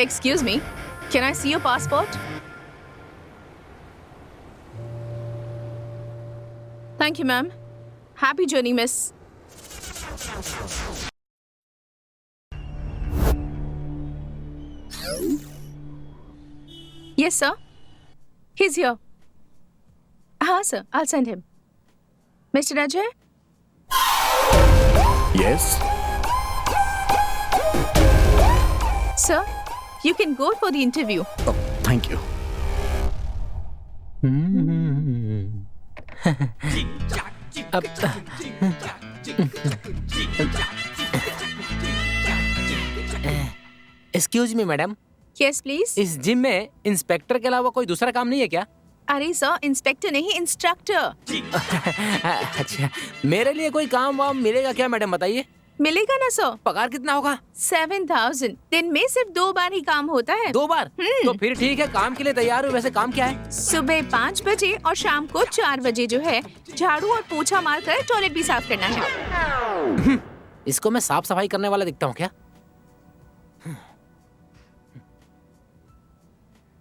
Excuse me, can I see your passport? Thank you, ma'am. Happy journey, miss. Yes, sir. He's here. Sir, I'll send him. Mr. Ajay? Yes. Sir, you can go for the interview. Oh, thank you. Excuse me madam, Yes, please. इस gym में inspector के अलावा कोई दूसरा काम नहीं है क्या? अरे सर, इंस्पेक्टर नहीं, इंस्ट्रक्टर. अच्छा, मेरे लिए कोई काम वाम मिलेगा क्या मैडम, बताइए? मिलेगा ना सर. पगार कितना होगा? 7,000. दिन में सिर्फ 2 बार ही काम होता है. 2 बार? तो फिर ठीक है, काम के लिए तैयार हूँ. वैसे काम क्या है? सुबह 5 बजे और शाम को 4 बजे जो है झाड़ू और पोछा मारकर टॉयलेट भी साफ करना है. इसको मैं साफ सफाई करने वाला दिखता हूँ क्या?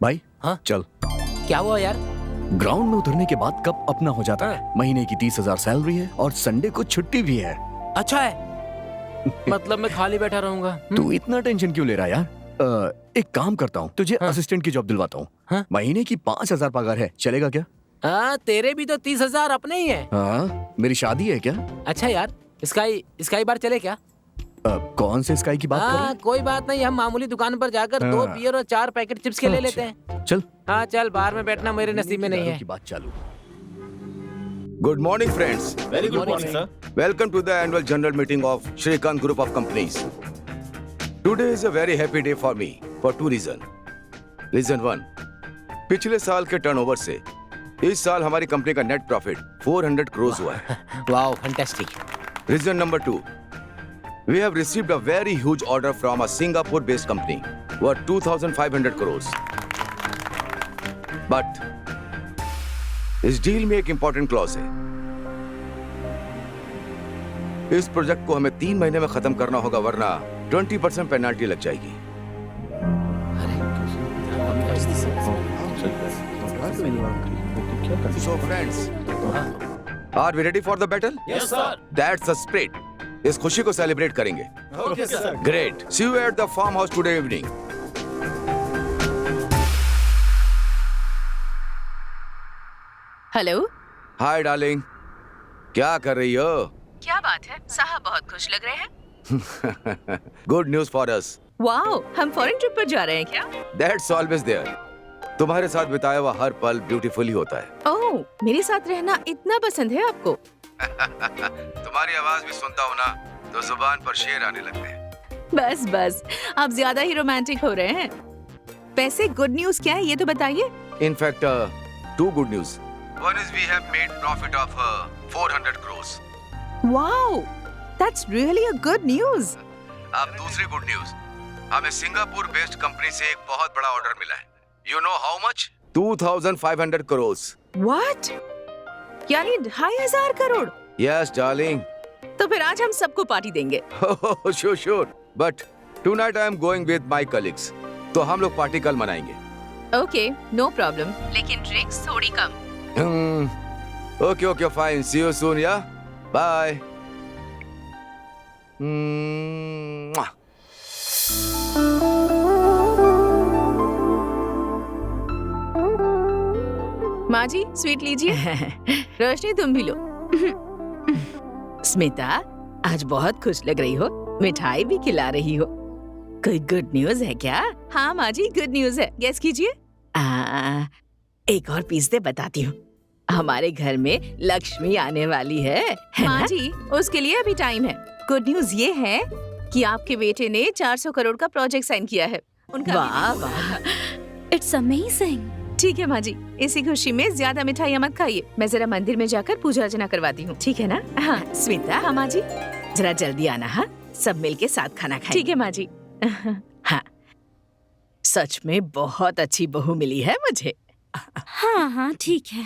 भाई हाँ? चल. क्या हुआ यार? ग्राउंड में उतरने के बाद कप अपना हो जाता है. महीने की 30,000 सैलरी है और संडे को छुट्टी भी है. अच्छा है. मतलब मैं खाली बैठा रहूंगा. तू इतना टेंशन क्यों ले रहा है यार? एक काम करता हूँ, तुझे असिस्टेंट की जॉब दिलवाता हूँ. हाँ? महीने की 5,000 पगार है, चलेगा क्या? तेरे भी तो 30,000 अपने ही है. हाँ, मेरी शादी है क्या? अच्छा यार, स्काई बार चले क्या? कौन से स्काई की बात कर रहे हैं? कोई बात नहीं, हम मामूली दुकान पर जाकर 2 बियर और 4 पैकेट चिप्स के ले लेते हैं. चल. हाँ चल, बाहर में बैठना मेरे नसीब में नहीं है. की बात चालू. Good morning, friends. Very good morning, sir. Welcome to the annual general meeting of Shrikant Group of Companies. Today is a very happy day for me for 2 reasons. Reason 1, पिछले साल के टर्नओवर से इस साल हमारी कंपनी का net profit 400 crore हुआ है. Wow, fantastic. Reason number 2, we have received a very huge order from a Singapore-based company worth 2,500 crores. But इस डील में एक इंपॉर्टेंट क्लॉज है. इस प्रोजेक्ट को हमें 3 महीने में खत्म करना होगा, वरना 20% पेनल्टी लग जाएगी. So friends, are we ready for the battle? Yes, sir. That's the spirit. इस खुशी को सेलिब्रेट करेंगे. Okay, sir. Great. See you at the farmhouse today evening. Hello. Hi darling, क्या कर रही हो? क्या बात है, साहब बहुत खुश लग रहे हैं. Good news for us. Wow, हम फॉरेन ट्रिप पर जा रहे हैं क्या? That's always there. तुम्हारे साथ बिताया हुआ हर पल ब्यूटीफुल ही होता है. ओह, मेरे साथ रहना इतना पसंद है आपको. तुम्हारी आवाज भी सुनता हूँ ना, तो जुबान पर शेर आने लगते हैं. बस बस, आप ज्यादा ही रोमांटिक हो रहे हैं. वैसे गुड न्यूज क्या है ये तो बताइए. In fact, 2 good news. One is we have made profit of 400 crores. Wow, that's really a good news. अब दूसरी गुड न्यूज, हमें सिंगापुर बेस्ड कंपनी से एक बहुत बड़ा ऑर्डर मिला है. You know how much? 2,500 crores. What? यानी 2,500 करोड़. Yes, darling. तो फिर आज हम सबको पार्टी देंगे. Sure. But tonight I am going with my colleagues. तो हम लोग पार्टी कल मनाएंगे. Okay, no problem. लेकिन ड्रिंक्स थोड़ी कम. Okay, fine. See you soon, yeah? Bye. Mwah. माँ जी, स्वीट लीजिए. रोशनी तुम भी लो. स्मिता, आज बहुत खुश लग रही हो. मिठाई भी खिला रही हो. कोई गुड न्यूज है क्या? हाँ माँ जी, गुड न्यूज है. गेस कीजिए. एक और पीस दे, बताती हूँ. हमारे घर में लक्ष्मी आने वाली है माँ जी, उसके लिए अभी टाइम है. गुड न्यूज ये है कि आपके बेटे ने 400 करोड़ का प्रोजेक्ट साइन किया है. उनका वाह वाह, इट्स अमेजिंग. ठीक है माँ जी, इसी खुशी में ज्यादा मिठाइयाँ मत खाइए. मैं जरा मंदिर में जाकर पूजा अर्चना करवाती हूँ, ठीक है ना? हाँ स्मिता. हाँ माँ जी, जरा जल्दी आना. हाँ, सब मिलके साथ खाना खाएंगे. ठीक है माँ जी. हाँ, सच में बहुत अच्छी बहू मिली है मुझे. हाँ ठीक है.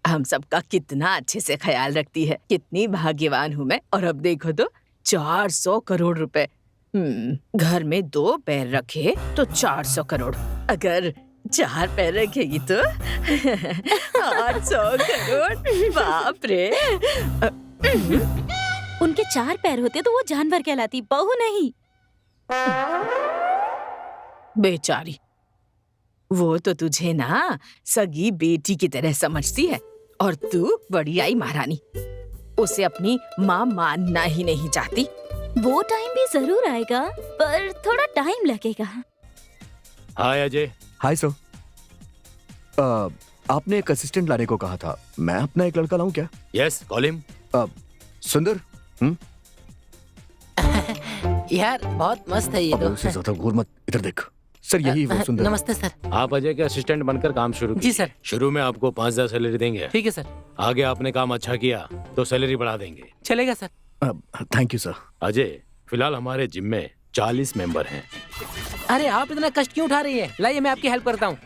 हम सबका कितना अच्छे से ख्याल रखती है. कितनी भाग्यवान हूँ मैं. और अब देखो तो 400 करोड़ रुपए. घर में 2 पैर रखे तो 400 करोड़, अगर 4 पैर रखेगी तो 800 करोड़। बाप रे। उनके 4 पैर होते तो वो जानवर कहलाती, बहू नहीं। बेचारी, वो तो तुझे ना सगी बेटी की तरह समझती है और तू बड़ी आई महारानी, उसे अपनी माँ मानना ही नहीं चाहती। वो टाइम भी जरूर आएगा, पर थोड़ा टाइम लगेगा। हाय अजय। Hi sir. आपने एक असिस्टेंट लाने को कहा था, मैं अपना एक लड़का लाऊं क्या? Yes, call him. सुंदर। यार बहुत मस्त है ये अबे उसे ज्यादा घूर मत, इधर देख। सर यही वो सुंदर। नमस्ते सर। आप अजय के असिस्टेंट बनकर काम शुरू जी कीजिए। सर। शुरू में आपको 5,000 सैलरी देंगे। ठीक है सर। आगे आपने काम अच्छा किया तो सैलरी बढ़ा देंगे। चलेगा sir. Thank you sir. Ajay, फिलहाल हमारे जिम में 40 मेंबर हैं। अरे आप इतना कष्ट क्यों उठा रही हैं? लाइए मैं आपकी हेल्प करता हूँ।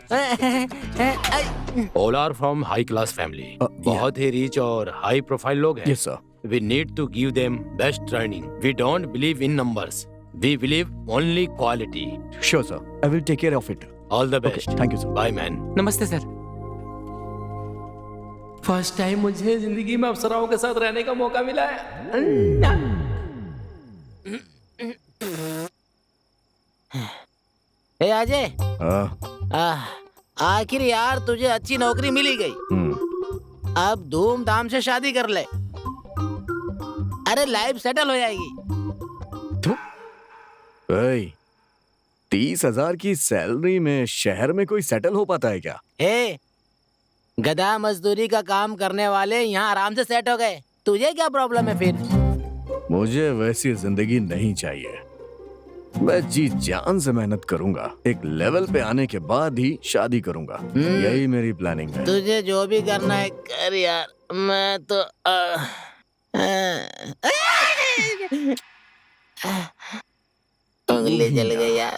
All are from high class family. बहुत ही रिच और हाई प्रोफाइल लोग हैं। Yes sir. We need to give them best training. We don't believe in numbers. We believe only quality. Sure sir, I will take care of it. All the best. Thank you sir. Bye man. नमस्ते सर। First time मुझे जिंदगी में अप्सराओं के साथ रहने का मौका मिला है। ए अजय, आखिर यार तुझे अच्छी नौकरी मिली गई। अब धूमधाम से शादी कर ले, अरे लाइफ सेटल हो जाएगी। 30,000 की सैलरी में शहर में कोई सेटल हो पाता है क्या? ए, गधा मजदूरी का काम करने वाले यहाँ आराम से सेट हो गए, तुझे क्या प्रॉब्लम है फिर? मुझे वैसी जिंदगी नहीं चाहिए। मैं जी जान से मेहनत करूंगा, एक लेवल पे आने के बाद ही शादी करूंगा। यही मेरी प्लानिंग है। तुझे जो भी करना है कर यार, मैं तो उंगली जल गई यार।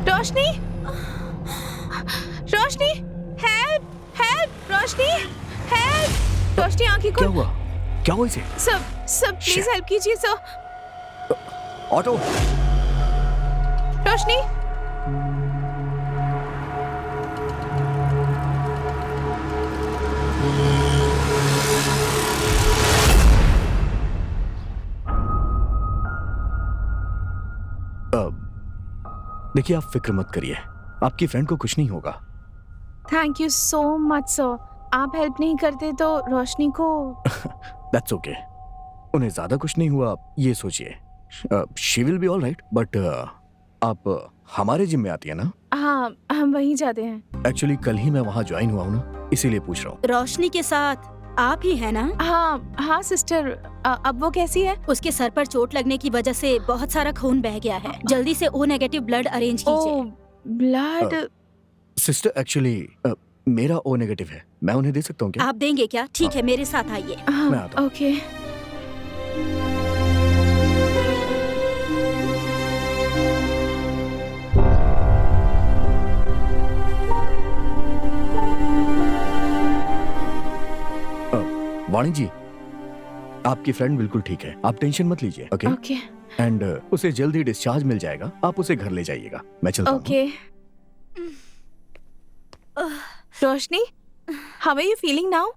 रोशनी, रोशनी, हेल्प, हेल्प, रोशनी, हेल्प, रोशनी आंखें क्या खोल। हुआ? क्या हुआ इसे? सब प्लीज हेल्प कीजिए सर। ऑटो। रोशनी, देखिए आप फिक्र मत करिए, आपकी फ्रेंड को कुछ नहीं होगा। Thank you so much sir. आप हेल्प नहीं करते तो रोशनी को। दैट्स ओके, उन्हें ज्यादा कुछ नहीं हुआ, ये सोचिए। She will be all right. But आप हमारे जिम में आती है ना? हाँ, हम वहीं जाते हैं। एक्चुअली कल ही मैं वहाँ ज्वाइन हुआ हूँ ना, इसीलिए पूछ रहा हूँ। रोशनी के साथ आप ही है ना? हाँ हाँ सिस्टर। अब वो कैसी है? उसके सर पर चोट लगने की वजह से बहुत सारा खून बह गया है। जल्दी से O नेगेटिव ब्लड अरेंज कीजिए। ब्लड? सिस्टर एक्चुअली मेरा O नेगेटिव है, मैं उन्हें दे सकता हूँ क्या? आप देंगे क्या? ठीक है, मेरे साथ आइए। मैं आता हूँ। ओके। वाणी जी, आपकी फ्रेंड बिल्कुल ठीक है, आप टेंशन मत लीजिए। ओके ओके एंड उसे जल्द ही डिस्चार्ज मिल जाएगा, आप उसे घर ले जाइएगा। मैं चलता हूँ। Okay. Roshni, how are you feeling now?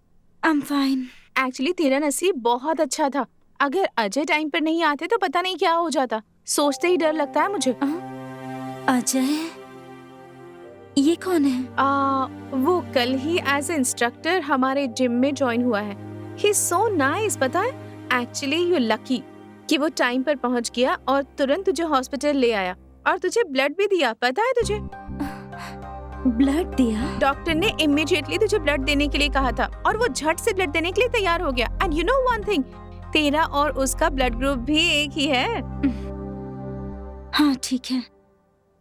I am fine. Actually तेरा नसीब बहुत अच्छा था। अगर अजय टाइम पर नहीं आते तो पता नहीं क्या हो जाता। सोचते ही डर लगता है मुझे। अजय, ये कौन है? वो कल ही एज ए इंस्ट्रक्टर हमारे जिम में ज्वाइन हुआ है। ही इज सो नाइस, पता है। एक्चुअली यू लकी कि वो टाइम पर पहुंच गया और तुरंत तुझे हॉस्पिटल ले आया और तुझे ब्लड भी दिया। पता है तुझे? ब्लड दिया? डॉक्टर ने इमीडिएटली तुझे ब्लड देने के लिए कहा था और वो झट से ब्लड देने के लिए तैयार हो गया। And you know one thing, तेरा और उसका ब्लड ग्रुप भी एक ही है। हाँ ठीक है,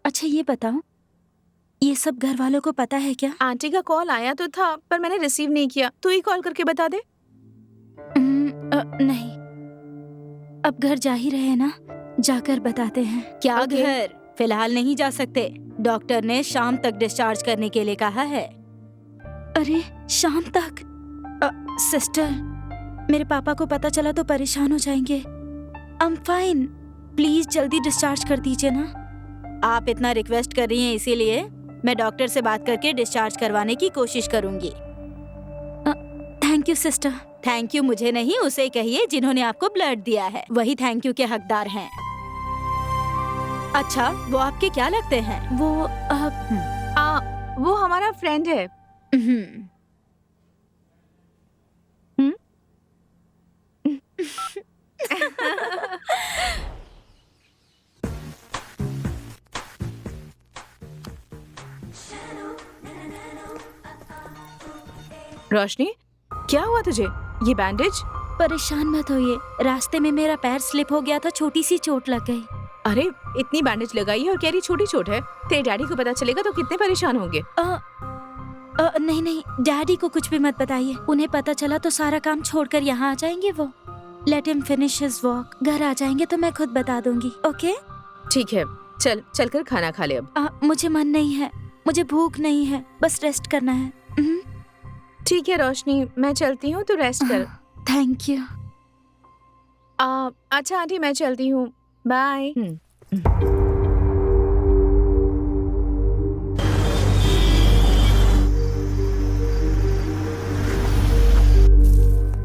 अच्छा ये बताओ, ये सब घर वालों को पता है क्या? आंटी का कॉल आया तो था पर मैंने रिसीव नहीं किया। तू ही कॉल करके बता दे। नहीं, अब घर जा ही रहे ना, जाकर बताते हैं। क्या Okay. घर? फिलहाल नहीं जा सकते, डॉक्टर ने शाम तक डिस्चार्ज करने के लिए कहा है। अरे शाम तक? सिस्टर, मेरे पापा को पता चला तो परेशान हो जाएंगे। आई एम फाइन, प्लीज जल्दी डिस्चार्ज कर दीजिए ना। आप इतना रिक्वेस्ट कर रही हैं, इसीलिए मैं डॉक्टर से बात करके डिस्चार्ज करवाने की कोशिश करूंगी। Thank you sister. Thank you मुझे नहीं, उसे कहिए जिन्होंने आपको ब्लड दिया है, वही थैंक यू के हकदार हैं। अच्छा, वो आपके क्या लगते हैं? वो हमारा फ्रेंड है। हम्म। रोशनी, क्या हुआ तुझे? ये बैंडेज? परेशान मत होइए, रास्ते में मेरा पैर स्लिप हो गया था, छोटी सी चोट लग गई। अरे इतनी बैंडेज लगाई है और कह रही छोटी चोट है। तेरे डैडी को पता चलेगा तो कितने परेशान होंगे। नहीं नहीं, डैडी को कुछ भी मत बताइए, उन्हें पता चला तो सारा काम छोड़कर यहाँ आ जाएंगे वो। Let him finish his walk. घर आ जाएंगे तो मैं खुद बता दूंगी। ओके ठीक है, चल कर खाना खा ले अब। मुझे मन नहीं है, मुझे भूख नहीं है, बस रेस्ट करना है। ठीक है रोशनी, मैं चलती हूँ, तो रेस्ट कर। Thank you. अच्छा आंटी, मैं चलती हूँ, बाय।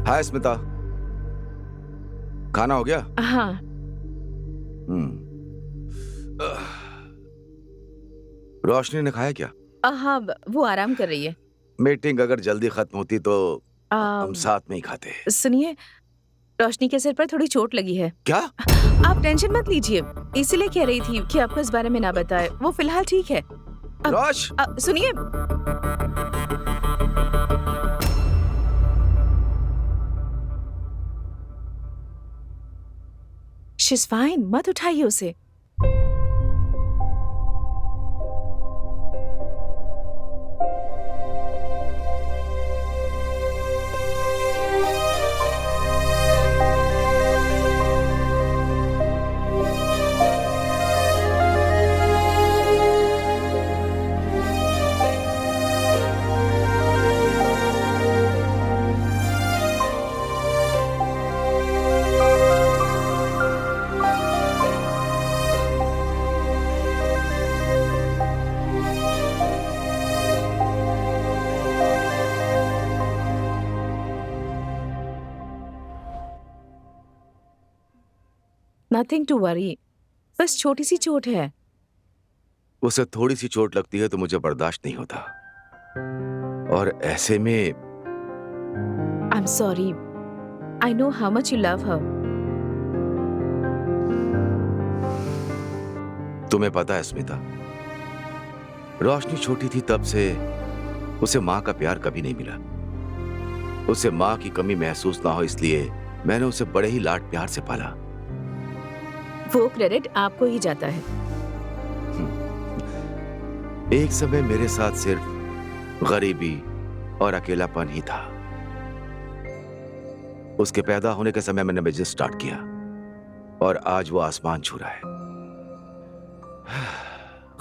हाय स्मिता, खाना हो गया? हाँ। रोशनी ने खाया क्या? हाँ, वो आराम कर रही है। मीटिंग अगर जल्दी खत्म होती तो हम साथ में ही खाते। सुनिए, रोशनी के सिर पर थोड़ी चोट लगी है। क्या? आप टेंशन मत लीजिए, इसीलिए कह रही थी कि आपको इस बारे में ना बताए। वो फिलहाल ठीक है। रोश, सुनिए, शीज फाइन, मत उठाइए उसे। नथिंग टू वरी, बस छोटी सी चोट है। उसे थोड़ी सी चोट लगती है तो मुझे बर्दाश्त नहीं होता, और ऐसे में I am sorry, I know how much you love हर। तुम्हें पता है स्मिता, रोशनी छोटी थी तब से उसे माँ का प्यार कभी नहीं मिला। उसे माँ की कमी महसूस ना हो इसलिए मैंने उसे बड़े ही लाड प्यार से पाला। वो क्रेडिट आपको ही जाता है। एक समय मेरे साथ सिर्फ गरीबी और अकेलापन ही था। उसके पैदा होने के समय मैंने बिजनेस स्टार्ट किया और आज वो आसमान छू रहा है।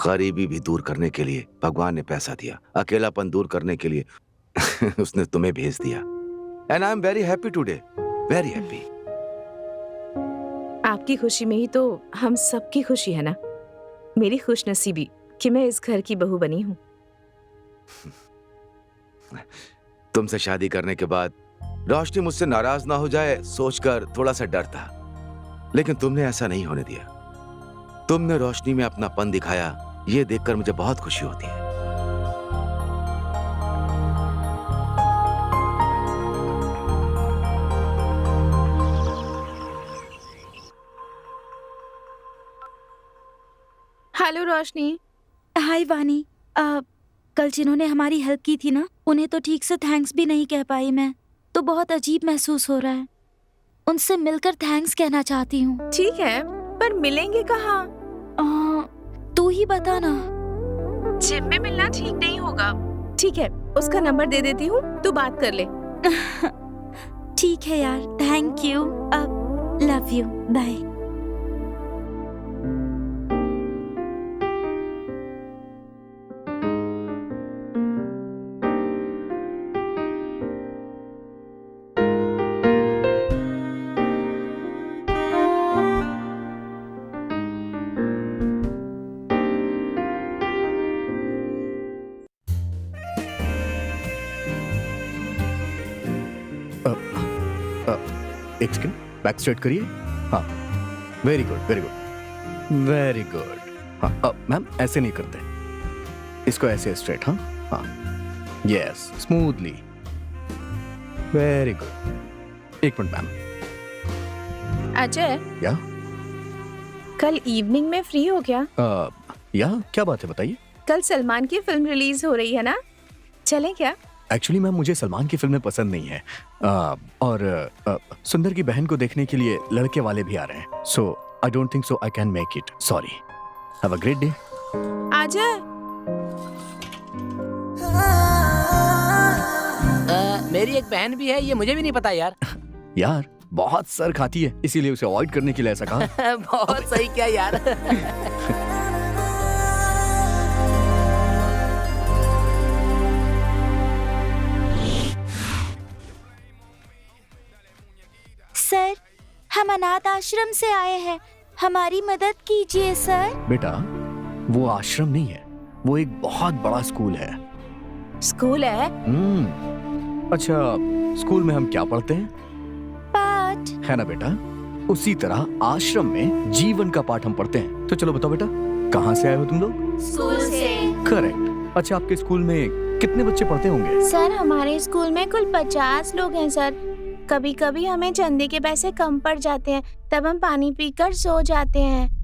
गरीबी भी दूर करने के लिए भगवान ने पैसा दिया, अकेलापन दूर करने के लिए उसने तुम्हें भेज दिया। And I am very happy today, very happy. आपकी खुशी में ही तो हम सबकी खुशी है ना। मेरी खुशनसीबी कि मैं इस घर की बहू बनी हूँ। तुमसे शादी करने के बाद रोशनी मुझसे नाराज ना हो जाए सोचकर थोड़ा सा डर था, लेकिन तुमने ऐसा नहीं होने दिया। तुमने रोशनी में अपनापन दिखाया, ये देखकर मुझे बहुत खुशी होती है। हेलो रोशनी। हाय वानी, कल जिन्होंने हमारी हेल्प की थी ना, उन्हें तो ठीक से थैंक्स भी नहीं कह पाई मैं, तो बहुत अजीब महसूस हो रहा है। उनसे मिलकर थैंक्स कहना चाहती हूँ। ठीक है, पर मिलेंगे कहाँ? तू तू ही बता ना। जिम में मिलना ठीक नहीं होगा। ठीक है, उसका नंबर दे देती हूँ, तू बात कर ले। ठीक है यार, थैंक यू। अब लव यू, बाय। एक सेकंड, बैक स्ट्रेट करिए। हाँ, very good, very good, very good. हाँ, मैम ऐसे नहीं करते, इसको ऐसे स्ट्रेट। हाँ हाँ, यस, स्मूथली, वेरी गुड। एक मिनट मैम। अजय, या कल इवनिंग में फ्री हो क्या? या क्या बात है, बताइए। कल सलमान की फिल्म रिलीज हो रही है ना, चलें क्या? एक्चुअली मैम मुझे सलमान की फिल्में पसंद नहीं है, और सुंदर की बहन को देखने के लिए लड़के वाले भी आ रहे हैं, so I don't think so I can make it, sorry. Have a great day. Ajay, मेरी एक बहन भी है, ये मुझे भी नहीं पता यार। यार बहुत सर खाती है, इसीलिए उसे अवॉइड करने के लिए ऐसा कहा। बहुत सही क्या यार। सर, हम अनाथ आश्रम से आए हैं, हमारी मदद कीजिए सर। बेटा, वो आश्रम नहीं है, वो एक बहुत बड़ा स्कूल है। स्कूल है? अच्छा, स्कूल में हम क्या पढ़ते हैं? पाठ। है ना बेटा, उसी तरह आश्रम में जीवन का पाठ हम पढ़ते हैं। तो चलो बताओ बेटा, कहाँ से आए हो तुम लोग? स्कूल से। करेक्ट। अच्छा, आपके स्कूल में कितने बच्चे पढ़ते होंगे? सर, हमारे स्कूल में कुल 50 लोग हैं सर। कभी कभी हमें चंदे के पैसे कम पड़ जाते हैं, तब हम पानी पीकर सो जाते हैं।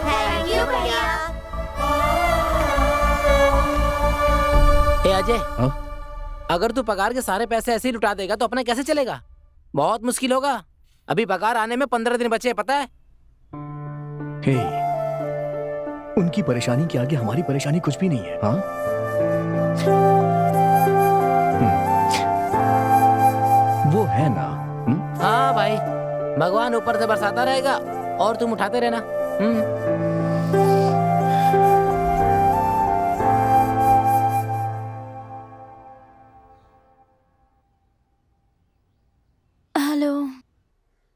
थैंक यू भैया। ए अजय, हाँ? अगर तू पगार के सारे पैसे ऐसे ही लुटा देगा तो अपना कैसे चलेगा? बहुत मुश्किल होगा। अभी पगार आने में 15 दिन बचे हैं, पता है? हे, उनकी परेशानी के आगे हमारी परेशानी कुछ भी नहीं है। हाँ? वो है ना। हाँ भाई, भगवान ऊपर से बरसाता रहेगा और तुम उठाते रहना। हेलो।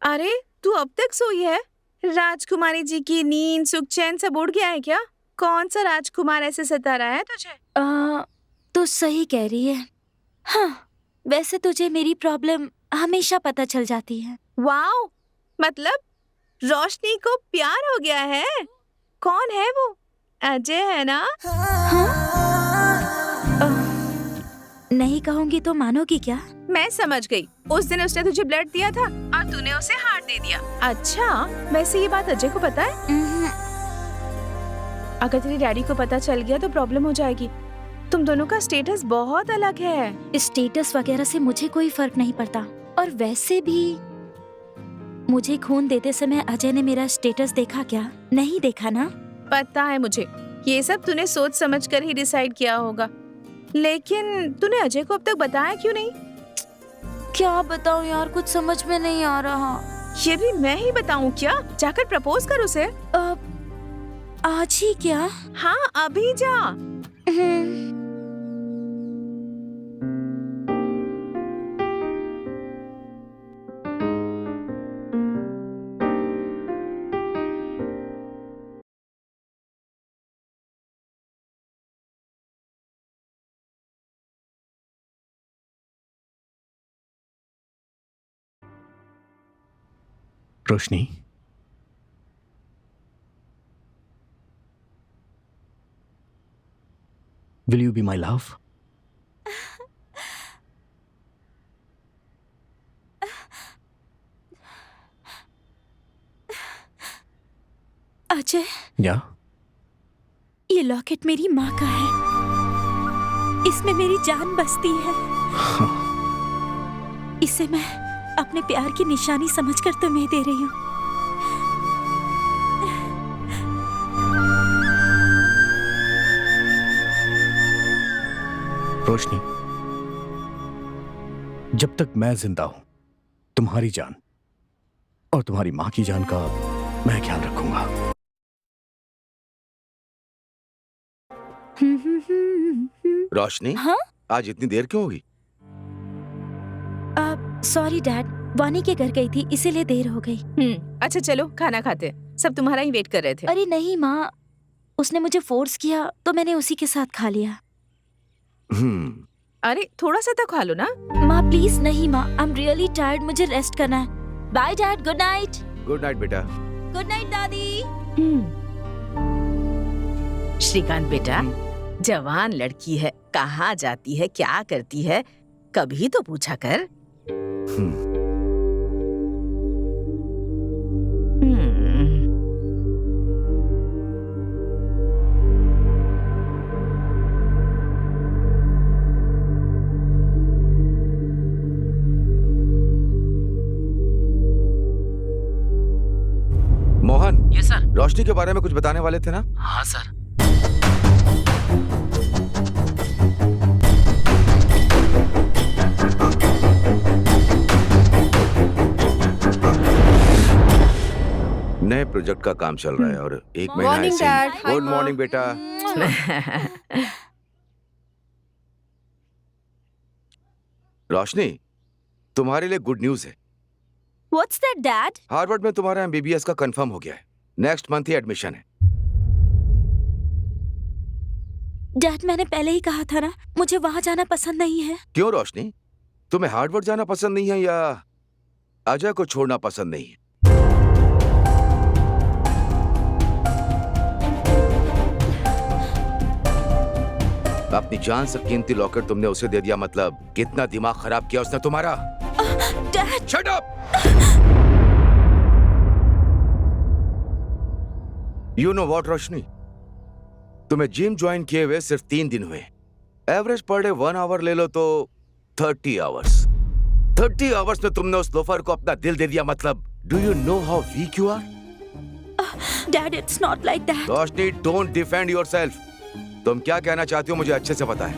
अरे, तू अब तक सोई है? राजकुमारी जी की नींद, सुख, चैन सब उड़ गया है क्या? कौन सा राजकुमार ऐसे सता रहा है तुझे? तू सही कह रही है। हाँ, वैसे तुझे मेरी प्रॉब्लम हमेशा पता चल जाती है। वाओ, मतलब रोशनी को प्यार हो गया है? कौन है वो? अजय है ना? नहीं कहूंगी तो मानोगी क्या? मैं समझ गई। उस दिन उसने तुझे ब्लड दिया था और तूने उसे हार्ट दे दिया। अच्छा, वैसे ये बात अजय को पता है? अगर तेरे डैडी को पता चल गया तो प्रॉब्लम हो जाएगी। तुम दोनों का स्टेटस बहुत अलग है। स्टेटस वगैरह से मुझे कोई फर्क नहीं पड़ता, और वैसे भी मुझे खून देते समय अजय ने मेरा स्टेटस देखा क्या? नहीं देखा ना? पता है मुझे, ये सब तूने सोच समझ कर ही डिसाइड किया होगा। लेकिन तूने अजय को अब तक बताया क्यों नहीं? क्या बताऊं यार, कुछ समझ में नहीं आ रहा। ये भी मैं ही बताऊं क्या? जाकर प्रपोज कर उसे। आज ही क्या? हाँ, अभी जा। रोशनी, will you be my love? Ajay, या ये लॉकेट मेरी माँ का है। इसमें मेरी जान बसती है। इसे मैं अपने प्यार की निशानी समझकर तुम्हें दे रही हूँ। रोशनी, जब तक मैं जिंदा हूं, तुम्हारी जान और तुम्हारी मां की जान का मैं ख्याल रखूंगा। रोशनी, हाँ? आज इतनी देर क्यों होगी? सॉरी डैड, वानी के घर गई थी इसीलिए देर हो गई। अच्छा चलो खाना खाते हैं। सब तुम्हारा ही वेट कर रहे थे। अरे नहीं माँ, उसने मुझे फोर्स किया तो मैंने उसी के साथ खा लिया। अरे थोड़ा सा तो खा लो ना। माँ प्लीज नहीं माँ, आई एम रियली टायर्ड, मुझे रेस्ट करना है। Bye dad, good night. Good night बेटा। गुड नाइट दादी। श्रीकांत बेटा, जवान लड़की है, कहाँ जाती है, क्या करती है, कभी तो पूछा कर। Mohan, yes sir. रोशनी के बारे में कुछ बताने वाले थे ना? हाँ सर। नए प्रोजेक्ट का काम चल रहा है और एक महीना मॉर्निंग ऐसे डैड। ही। गुड मॉर्निंग बेटा। रोशनी, तुम्हारे लिए गुड न्यूज है। What's that dad? हार्वर्ड में तुम्हारा एमबीबीएस का कंफर्म हो गया है। नेक्स्ट मंथ ही एडमिशन है। डैड मैंने पहले ही कहा था ना, मुझे वहाँ जाना पसंद नहीं है। क्यों रोशनी, तुम्हें हार्वर्ड जाना पसंद नहीं है या अजय को छोड़ना पसंद नहीं है? अपनी जान से कीमती लॉकेट तुमने उसे दे दिया, मतलब कितना दिमाग खराब किया उसने तुम्हारा। Dad, shut up! You know what Roshni, तुम्हें जिम ज्वाइन किए हुए सिर्फ 3 दिन हुए। एवरेज पर डे 1 आवर ले लो तो 30 आवर्स। 30 आवर्स में तुमने उस लोफर को अपना दिल दे दिया, मतलब do you know how weak you are? Dad it's not like that. Roshni, don't defend yourself. तुम क्या कहना चाहती हो मुझे अच्छे से पता है।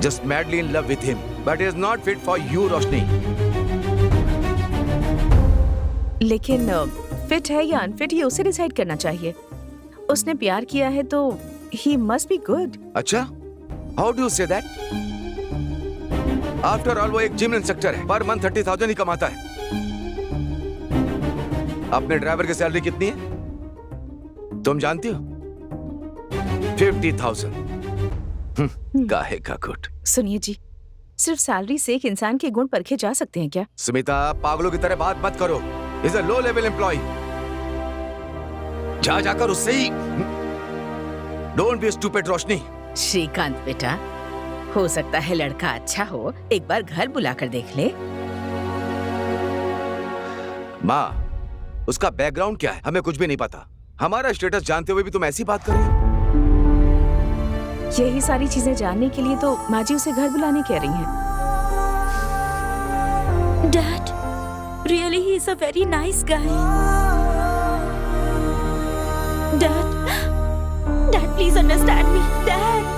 Just madly in love with him, but is not fit for you Roshni. लेकिन फिट है या अनफिट ये उसे डिसाइड करना चाहिए। उसने प्यार किया है तो ही मस्ट बी गुड। अच्छा, how do you say that? After all वो एक जिम इंस्ट्रक्टर है, पर मंथ 30,000 ही कमाता है। अपने ड्राइवर की सैलरी कितनी है तुम जानती हो? 50,000। काहे का गुट। सुनिए जी, सिर्फ सैलरी से एक इंसान के गुण परखे जा सकते हैं क्या? सुमिता, पागलों की तरह बात मत करो। Is a low level employ. जा जाकर उससे ही। Don't be stupid Roshni. Srikanth बेटा, हो सकता है लड़का अच्छा हो, एक बार घर बुलाकर देख ले। माँ, उसका बैकग्राउंड क्या है हमें कुछ भी नहीं पता। हमारा स्टेटस जानते हुए भी तुम ऐसी बात कर रही हो? यही सारी चीजें जानने के लिए तो माँ जी उसे घर बुलाने कह रही हैं। Dad, really he is a very nice guy. Dad please understand me. Dad,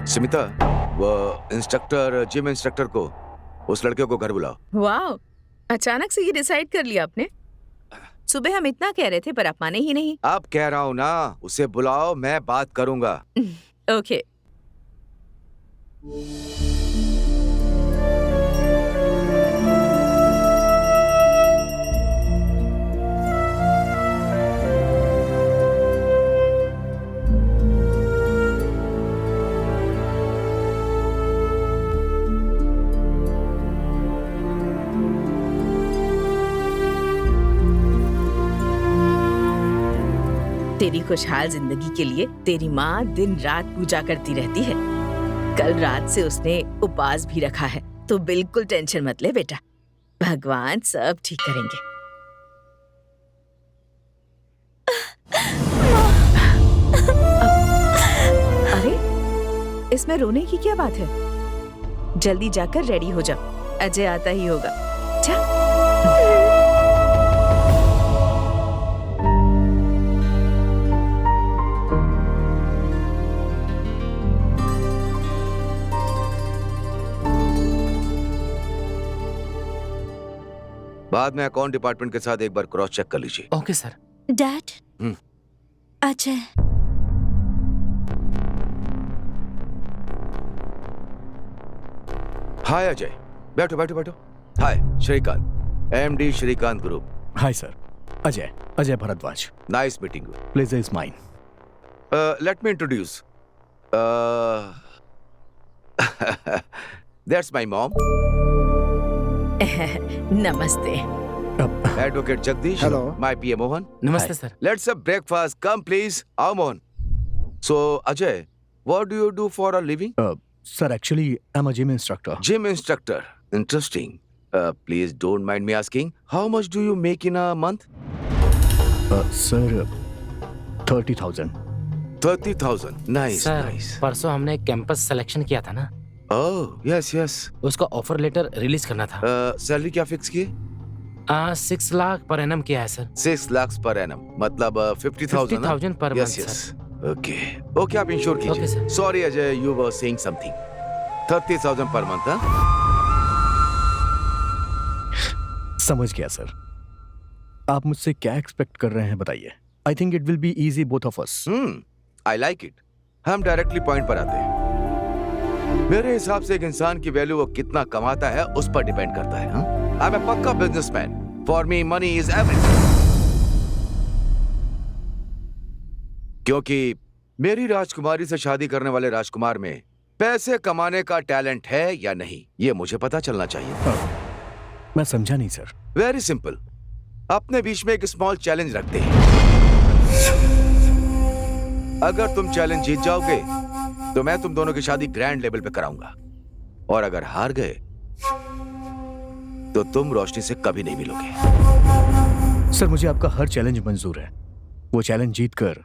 Sumita, वो इंस्ट्रक्टर, जिम इंस्ट्रक्टर को, उस लड़के को घर बुलाओ। वाह, अचानक से ये डिसाइड कर लिया आपने? सुबह हम इतना कह रहे थे पर आप माने ही नहीं। अब कह रहा हूँ ना, उसे बुलाओ, मैं बात करूंगा। ओके। खुशहाल जिंदगी के लिए तेरी माँ दिन रात पूजा करती रहती है। कल रात से उसने उपवास भी रखा है, तो बिल्कुल टेंशन मत ले बेटा, भगवान सब ठीक करेंगे। अरे इसमें रोने की क्या बात है? जल्दी जाकर रेडी हो जाओ, अजय आता ही होगा। जा। बाद में अकाउंट डिपार्टमेंट के साथ एक बार क्रॉस चेक कर लीजिए। Okay sir. Dad, hmm. Ajay, hi Ajay, बैठो बैठो बैठो। Hi Shrikant, MD Shrikant group. Hi sir, Ajay Bharadwaj. Nice meeting you. Pleasure is mine. Let me introduce, that's my mom, नमस्ते। Advocate Jagdish. Hello. My PA Mohan. नमस्ते sir. Let's have breakfast, come please. आओ Mohan. So Ajay, what do you do for a living? Sir actually I am a gym instructor. Gym instructor. Interesting. Please don't mind me asking, how much do you make in a month? Sir 30,000। 30,000. Nice, sir nice. परसों हमने campus selection किया था ना, Oh, yes, yes. उसका offer letter release करना था। Salary क्या fix किए? 6 लाख पर एनम किया है सर। 6 lakhs per annum. मतलब 50,000. 50,000 per Yes, month, yes. Okay. Okay, आप इंश्योर Okay, कीजिए। sir. Sorry Ajay, you were saying something. 30,000 per month, हाँ? समझ गया सर। आप मुझसे क्या एक्सपेक्ट कर रहे हैं बताइए। I think it will be easy both of us. I like it. हम डायरेक्टली पॉइंट पर आते हैं। मेरे हिसाब से एक इंसान की वैल्यू वो कितना कमाता है उस पर डिपेंड करता है। आई एम ए पक्का businessman. For me money is everything. क्योंकि मेरी राजकुमारी से शादी करने वाले राजकुमार में पैसे कमाने का टैलेंट है या नहीं, ये मुझे पता चलना चाहिए। मैं समझा नहीं सर। Very simple. अपने बीच में एक स्मॉल चैलेंज रखते हैं। अगर तुम चैलेंज जीत जाओगे तो मैं तुम दोनों की शादी ग्रैंड लेवल पे कराऊंगा, और अगर हार गए तो तुम रोशनी से कभी नहीं मिलोगे। सर मुझे आपका हर चैलेंज मंजूर है। वो चैलेंज जीतकर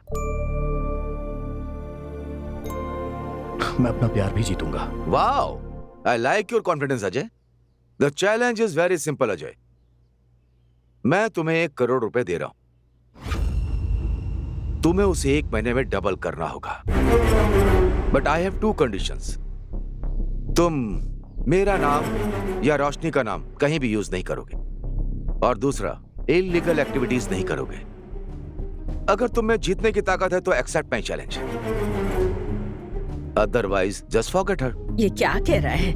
मैं अपना प्यार भी जीतूंगा। Wow, I like your confidence Ajay. The challenge is very simple Ajay. मैं तुम्हें 1 करोड़ रुपए दे रहा हूं। तुम्हें उसे 1 महीने में डबल करना होगा। But I have 2 conditions. तुम मेरा नाम या रोशनी का नाम कहीं भी यूज नहीं करोगे, और दूसरा इलीगल एक्टिविटीज नहीं करोगे। अगर तुम में जीतने की ताकत है तो accept my challenge, otherwise just forget her. ये क्या कह रहा है?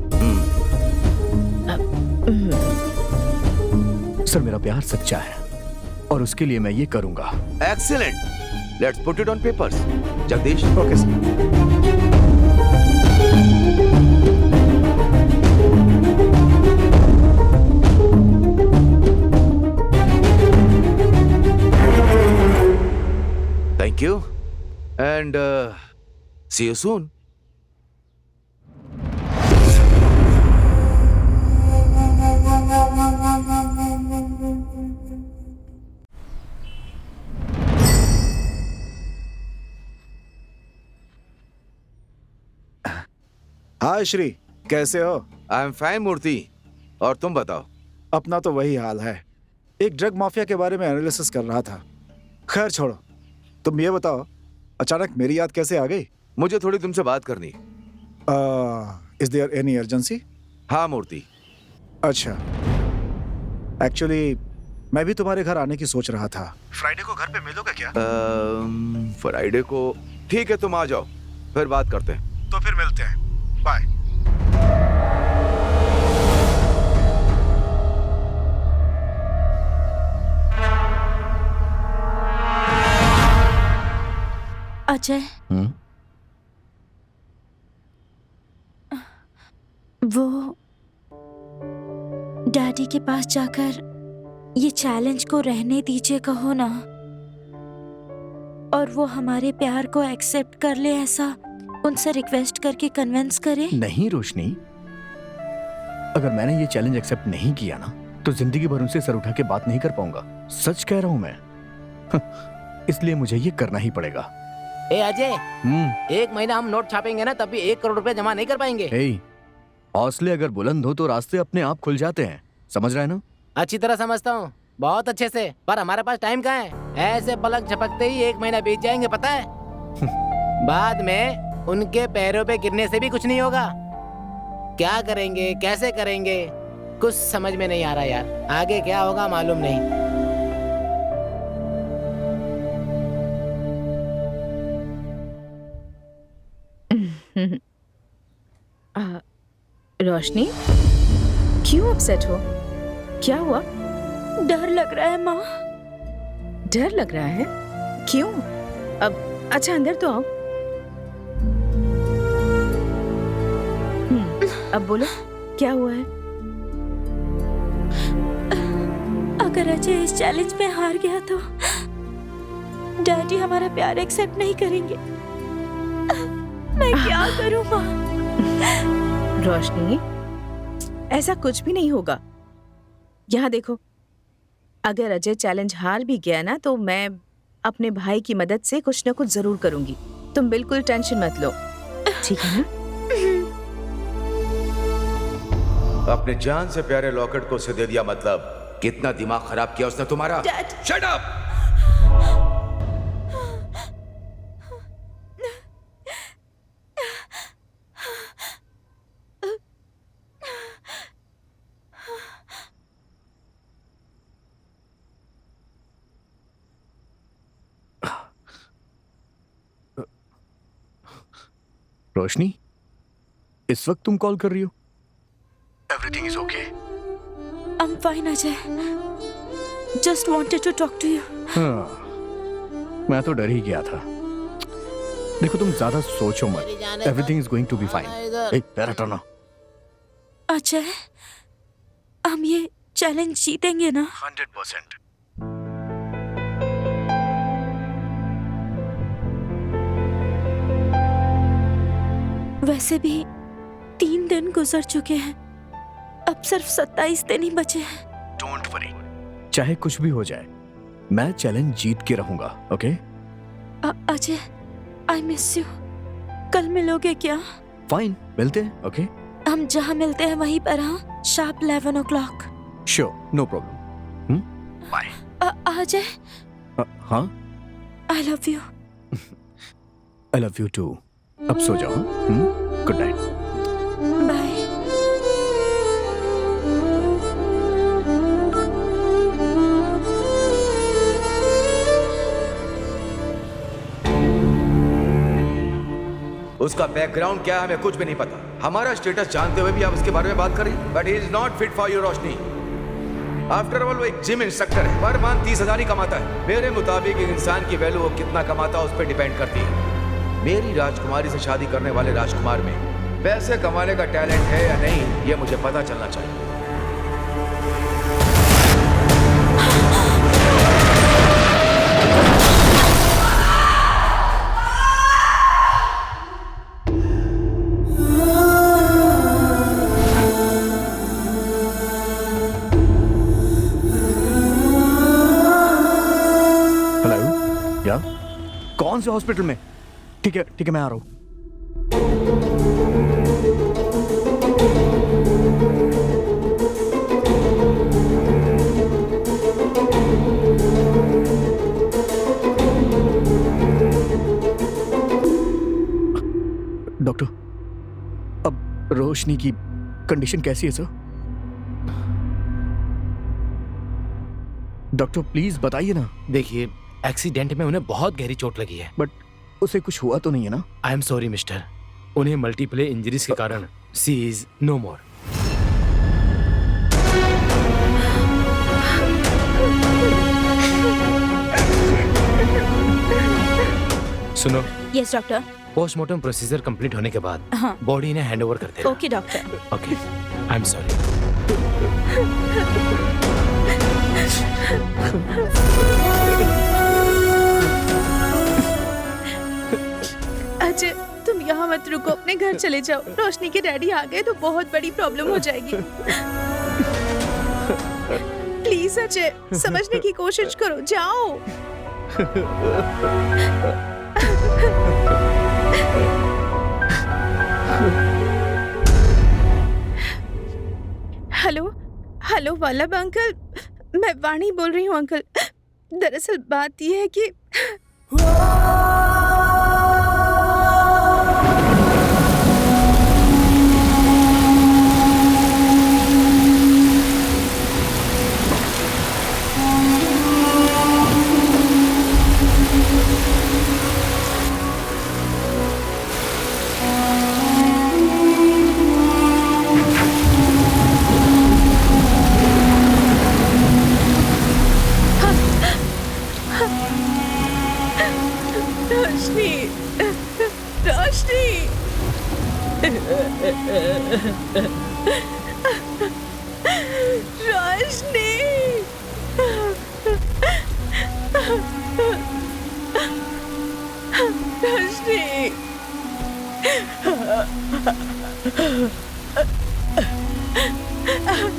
सर मेरा प्यार सच्चा है और उसके लिए मैं ये करूंगा। Excellent, let's put it on papers. Jagdish. Okay sir. Thank you, and see you soon. हाय श्री, कैसे हो? आई एम फाइन मूर्ति, और तुम बताओ? अपना तो वही हाल है। एक ड्रग माफिया के बारे में एनालिसिस कर रहा था। खैर छोड़ो, तुम ये बताओ अचानक मेरी याद कैसे आ गई? मुझे थोड़ी तुमसे बात करनी। Is there any urgency? हाँ मूर्ति। अच्छा, एक्चुअली मैं भी तुम्हारे घर आने की सोच रहा था। फ्राइडे को घर पे मिलोगे क्या? फ्राइडे को ठीक है, तुम आ जाओ, फिर बात करते हैं। तो फिर मिलते हैं, बाय। अजय, वो डैडी के पास जाकर ये चैलेंज को रहने दीजिए कहो ना। और वो हमारे प्यार को एक्सेप्ट कर ले, ऐसा उनसे रिक्वेस्ट करके कन्विंस करे। नहीं रोशनी, अगर मैंने ये चैलेंज एक्सेप्ट नहीं किया ना तो जिंदगी भर उनसे सर उठा के बात नहीं कर पाऊंगा। सच कह रहा हूं मैं। इसलिए मुझे ये करना ही पड़ेगा। ए अजय, 1 महीना हम नोट छापेंगे ना तब भी 1 करोड़ रुपए जमा नहीं कर पाएंगे। हौसले अगर बुलंद हो तो रास्ते अपने आप खुल जाते हैं, समझ रहे हैं ना? अच्छी तरह समझता हूँ, बहुत अच्छे से, पर हमारे पास टाइम कहाँ है? ऐसे पलक झपकते ही 1 महीना बीत जाएंगे, पता है? बाद में उनके पैरों पे गिरने से भी कुछ नहीं होगा। क्या करेंगे, कैसे करेंगे, कुछ समझ में नहीं आ रहा यार। आगे क्या होगा मालूम नहीं। रोशनी, क्यों अपसेट हो? क्या हुआ? डर लग रहा है माँ। डर लग रहा है? क्यों? अब अच्छा अंदर तो आओ। अब बोलो, क्या हुआ है? अगर अजय इस चैलेंज में हार गया तो डैडी हमारा प्यार एक्सेप्ट नहीं करेंगे। मैं क्या करूं माँ? रोशनी, ऐसा कुछ भी नहीं होगा। यहाँ देखो, अगर अजय चैलेंज हार भी गया ना तो मैं अपने भाई की मदद से कुछ न कुछ जरूर करूंगी। तुम बिल्कुल टेंशन मत लो, ठीक है ना? अपने जान से प्यारे लॉकेट को उसे दे दिया, मतलब कितना दिमाग खराब किया उसने तुम्हारा। Shut up! रोशनी, इस वक्त तुम कॉल कर रही हो? Everything is okay? I'm fine Ajay, just wanted to talk to you. मैं तो डर ही गया था। देखो तुम ज्यादा सोचो मत, everything is going to be fine. पैर हटाना। अजय, हम ये चैलेंज जीतेंगे ना? 100%। वैसे भी 3 दिन गुजर चुके हैं, अब सिर्फ 27 दिन ही बचे हैं। डोंट वरी, चाहे कुछ भी हो जाए मैं चैलेंज जीत के रहूंगा, okay? Ajay, I miss you. कल मिलोगे क्या? फाइन, मिलते हैं, ओके? हम जहाँ मिलते हैं वहीं पर, हाँ? Sharp 11 o'clock। Sure, no problem. Bye. Ajay, हाँ? I love you. I love you too. अब सो जाओ। Good night. बाय। उसका बैकग्राउंड क्या है हमें कुछ भी नहीं पता। हमारा स्टेटस जानते हुए भी आप उसके बारे में बात करें। But he is not fit for you Roshni. After all वो एक जिम इंस्ट्रक्टर है, पर मंथ 30,000 ही कमाता है। मेरे मुताबिक एक इंसान की वैल्यू वो कितना कमाता है उस पर डिपेंड करती है। मेरी राजकुमारी से शादी करने वाले राजकुमार में पैसे कमाने का टैलेंट है या नहीं, ये मुझे पता चलना चाहिए। हेलो, क्या? कौन से हॉस्पिटल में? ठीक है, मैं आ रहा हूँ। डॉक्टर, अब रोशनी की कंडीशन कैसी है सर? डॉक्टर प्लीज बताइए ना। देखिए, एक्सीडेंट में उन्हें बहुत गहरी चोट लगी है। बट उसे कुछ हुआ तो नहीं है ना? आई एम सॉरी मिस्टर, उन्हें मल्टीपल इंजरीज के कारण सी इज नो मोर। सुनो, yes doctor. Postmortem procedure complete होने के बाद हाँ। बॉडी इन्हें हैंड ओवर कर देना। Okay doctor. Okay, I am sorry. Ajay तुम यहाँ मत रुको, अपने घर चले जाओ। रोशनी के डैडी आ गए तो बहुत बड़ी प्रॉब्लम हो जाएगी। प्लीज अजय, समझने की कोशिश करो, जाओ। हेलो हेलो वल्लभ अंकल, मैं वाणी बोल रही हूँ अंकल। दरअसल बात यह है कि रोशनी रोशनी रोशनी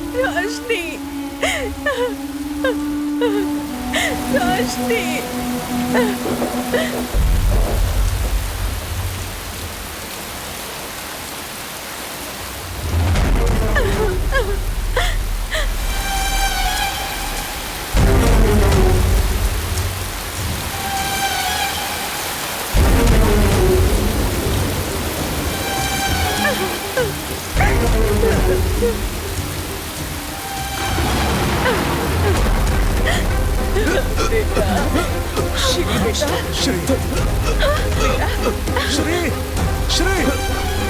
रोशनी रोशनी रोशनी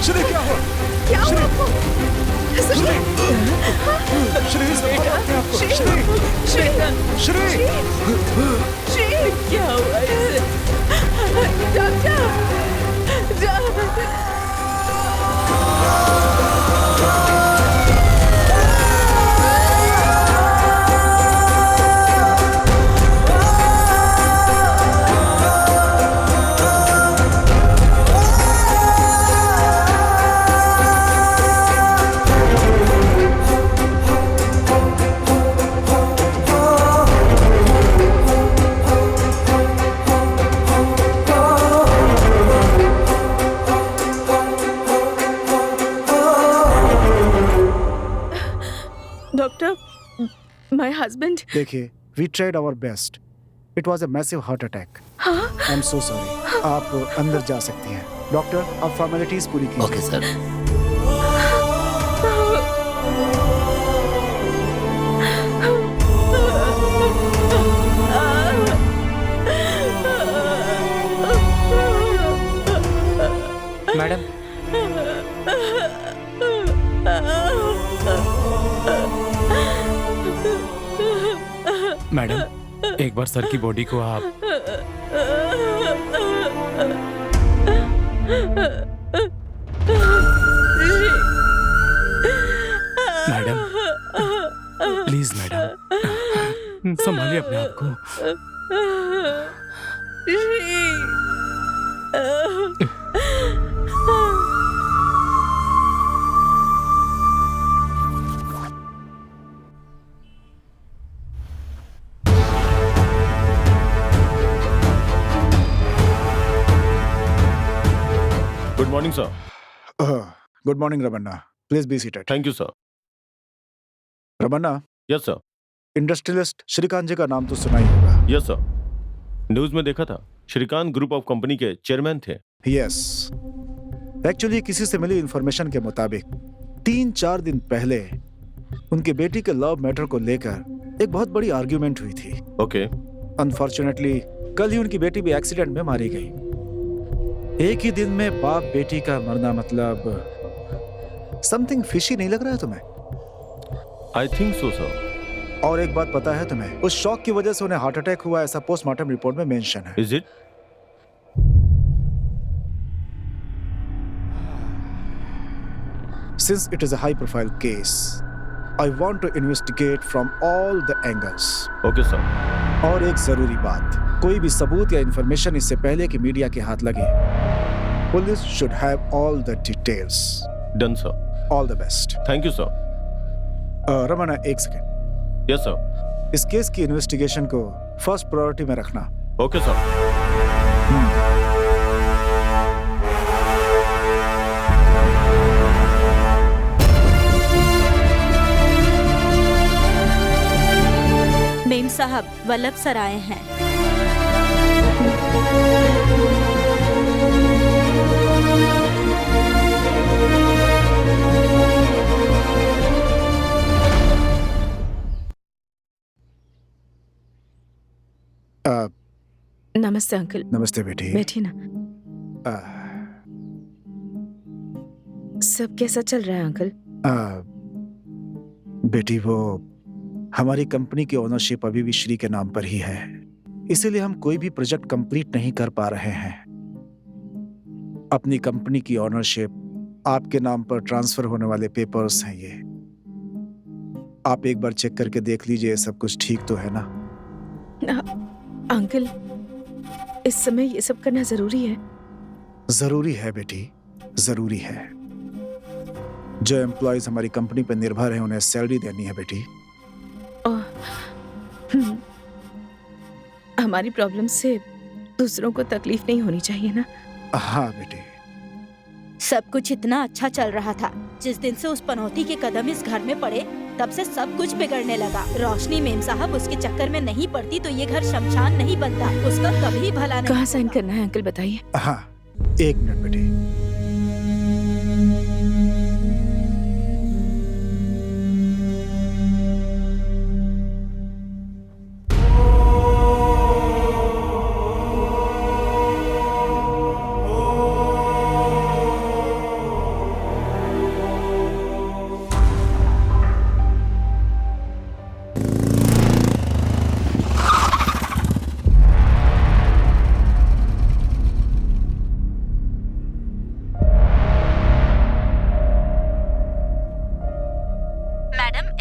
श्री क्या हुआ? क्या हुआ आपको? श्री क्या हुआ इसे? Doctor my husband. देखिए, we tried our best. It was a massive heart attack. I'm so sorry. आप अंदर जा सकती हैं। डॉक्टर, आप फॉर्मेलिटीज पूरी कीजिए। Okay sir. मैडम, मैडम, एक बार सर की बॉडी को आप मैडम, प्लीज मैडम, संभालिए अपने आप को। Good morning sir. Good morning Ramanna, please be seated. Thank you sir. Ramanna, yes sir. Industrialist Shrikant ji का नाम तो सुना ही होगा। यस सर, न्यूज में देखा था, श्रीकांत ग्रुप ऑफ कंपनी के चेयरमैन थे। यस, एक्चुअली किसी से मिली इंफॉर्मेशन के मुताबिक 3-4 दिन पहले उनकी बेटी के लव मैटर को लेकर एक बहुत बड़ी आर्ग्यूमेंट हुई थी। ओके। अनफॉर्चुनेटली कल ही उनकी बेटी भी एक्सीडेंट में मारी गई। एक ही दिन में बाप बेटी का मरना, मतलब समथिंग फिशी नहीं लग रहा है तुम्हें? I think so sir. और एक बात पता है तुम्हें, उस शॉक की वजह से उन्हें हार्ट अटैक हुआ, ऐसा पोस्टमार्टम रिपोर्ट में मेंशन है। Is it? Since it is a high profile case, I want to investigate from all the angles. Okay sir. और एक जरूरी बात, कोई भी सबूत या इंफॉर्मेशन इससे पहले कि मीडिया के हाथ लगे, Police should have all the details. Done sir, All the best. Thank you sir. Ramana, एक सेकेंड. Yes sir. इस केस की इन्वेस्टिगेशन को फर्स्ट प्रायोरिटी में रखना. Okay sir. मेम साहब, वल्लभ सर आए हैं. नमस्ते अंकल. नमस्ते बेटी. बैठिए ना. सब कैसा चल रहा है अंकल? बेटी, वो हमारी कंपनी की ओनरशिप अभी भी श्री के नाम पर ही है, इसीलिए हम कोई भी प्रोजेक्ट कंप्लीट नहीं कर पा रहे हैं. अपनी कंपनी की ओनरशिप आपके नाम पर ट्रांसफर होने वाले पेपर्स हैं ये. आप एक बार चेक करके देख लीजिए सब कुछ ठीक तो है ना? अंकल, इस समय ये सब करना जरूरी है? जरूरी है बेटी, जरूरी है. जो एम्प्लॉयज हमारी कंपनी पर निर्भर हैं उन्हें सैलरी देनी है बेटी. हमारी प्रॉब्लम से दूसरों को तकलीफ नहीं होनी चाहिए ना? हाँ बेटी. सब कुछ इतना अच्छा चल रहा था. जिस दिन से उस पनौती के कदम इस घर में पड़े, तब से सब कुछ बिगड़ने लगा. रोशनी मेम साहब उसके चक्कर में नहीं पड़ती तो ये घर शमशान नहीं बनता. उसका कभी भला नहीं. कहाँ साइन करना है अंकल, बताइए. हाँ, एक मिनट बेटी.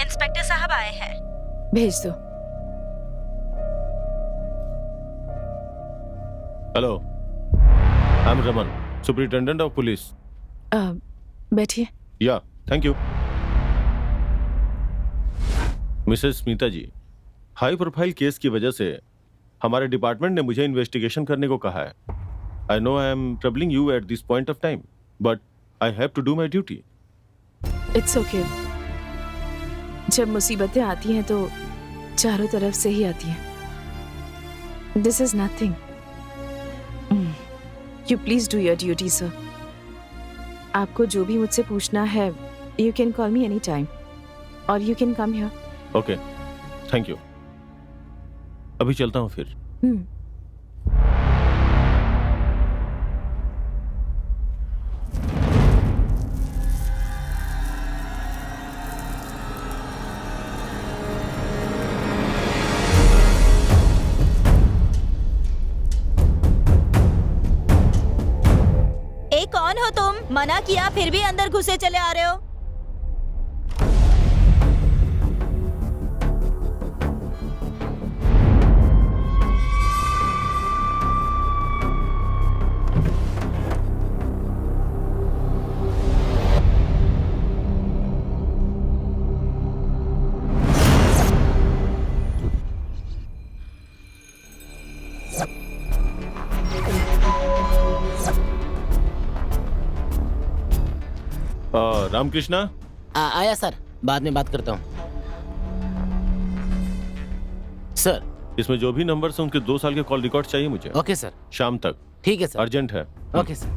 इंस्पेक्टर साहब आए हैं. भेज दो. Hello, I am Raman, superintendent of police. बैठिए. Yeah, thank you. Mrs Smita ji, high profile case की वजह से हमारे डिपार्टमेंट ने मुझे इन्वेस्टिगेशन करने को कहा है. I know I am troubling you at this point of time, but I have to do my duty. It's okay. जब मुसीबतें आती हैं तो चारों तरफ से ही आती हैं. This is nothing. You please do your duty sir. आपको जो भी मुझसे पूछना है, you can call me any time और you can come here. Okay, thank you. अभी चलता हूँ फिर. कौन हो तुम? मना किया फिर भी अंदर घुसे चले आ रहे हो. रामकृष्णा. आया सर, बाद में बात करता हूँ. सर, इसमें जो भी नंबर हैं उनके 2 साल के कॉल रिकॉर्ड चाहिए मुझे. Okay sir. शाम तक. ठीक है सर. अर्जेंट है. Okay sir.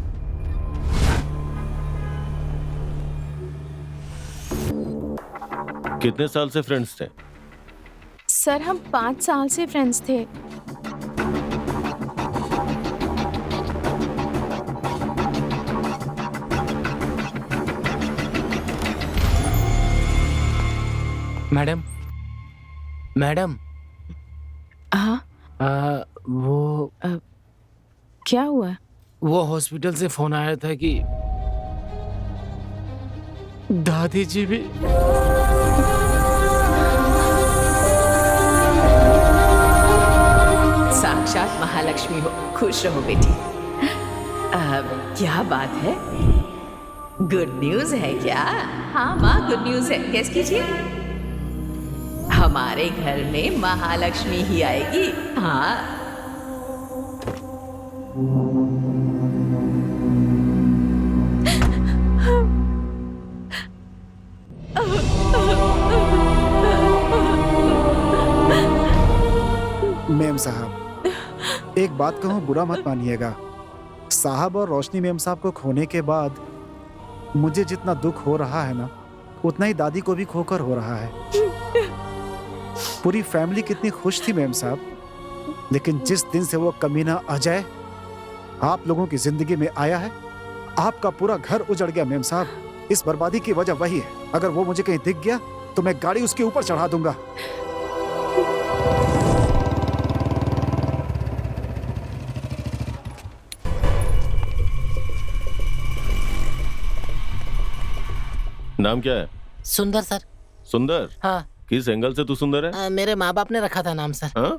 कितने साल से फ्रेंड्स थे? सर, हम 5 साल से फ्रेंड्स थे. Madam, madam. हाँ, वो क्या हुआ? वो हॉस्पिटल से फोन आया था कि दादी जी भी. साक्षात महालक्ष्मी हो. खुश रहो बेटी. क्या बात है? गुड न्यूज है क्या? हाँ माँ, गुड न्यूज है। गेस कीजिए। हमारे घर में महालक्ष्मी ही आएगी। हाँ। मेम साहब, एक बात कहूँ, बुरा मत मानिएगा। साहब और रोशनी मेम साहब को खोने के बाद मुझे जितना दुख हो रहा है ना, उतना ही दादी को भी खोकर हो रहा है। पूरी फैमिली कितनी खुश थी मेम साहब, लेकिन जिस दिन से वो कमीना अजय आप लोगों की जिंदगी में आया है, आपका पूरा घर उजड़ गया मेम साहब। इस बर्बादी की वजह वही है। अगर वो मुझे कहीं दिख गया तो मैं गाड़ी उसके ऊपर चढ़ा दूंगा। नाम क्या है? सुंदर सर। सुंदर? हाँ। किस एंगल से तू सुंदर है? मेरे माँ बाप ने रखा था नाम सर। हाँ?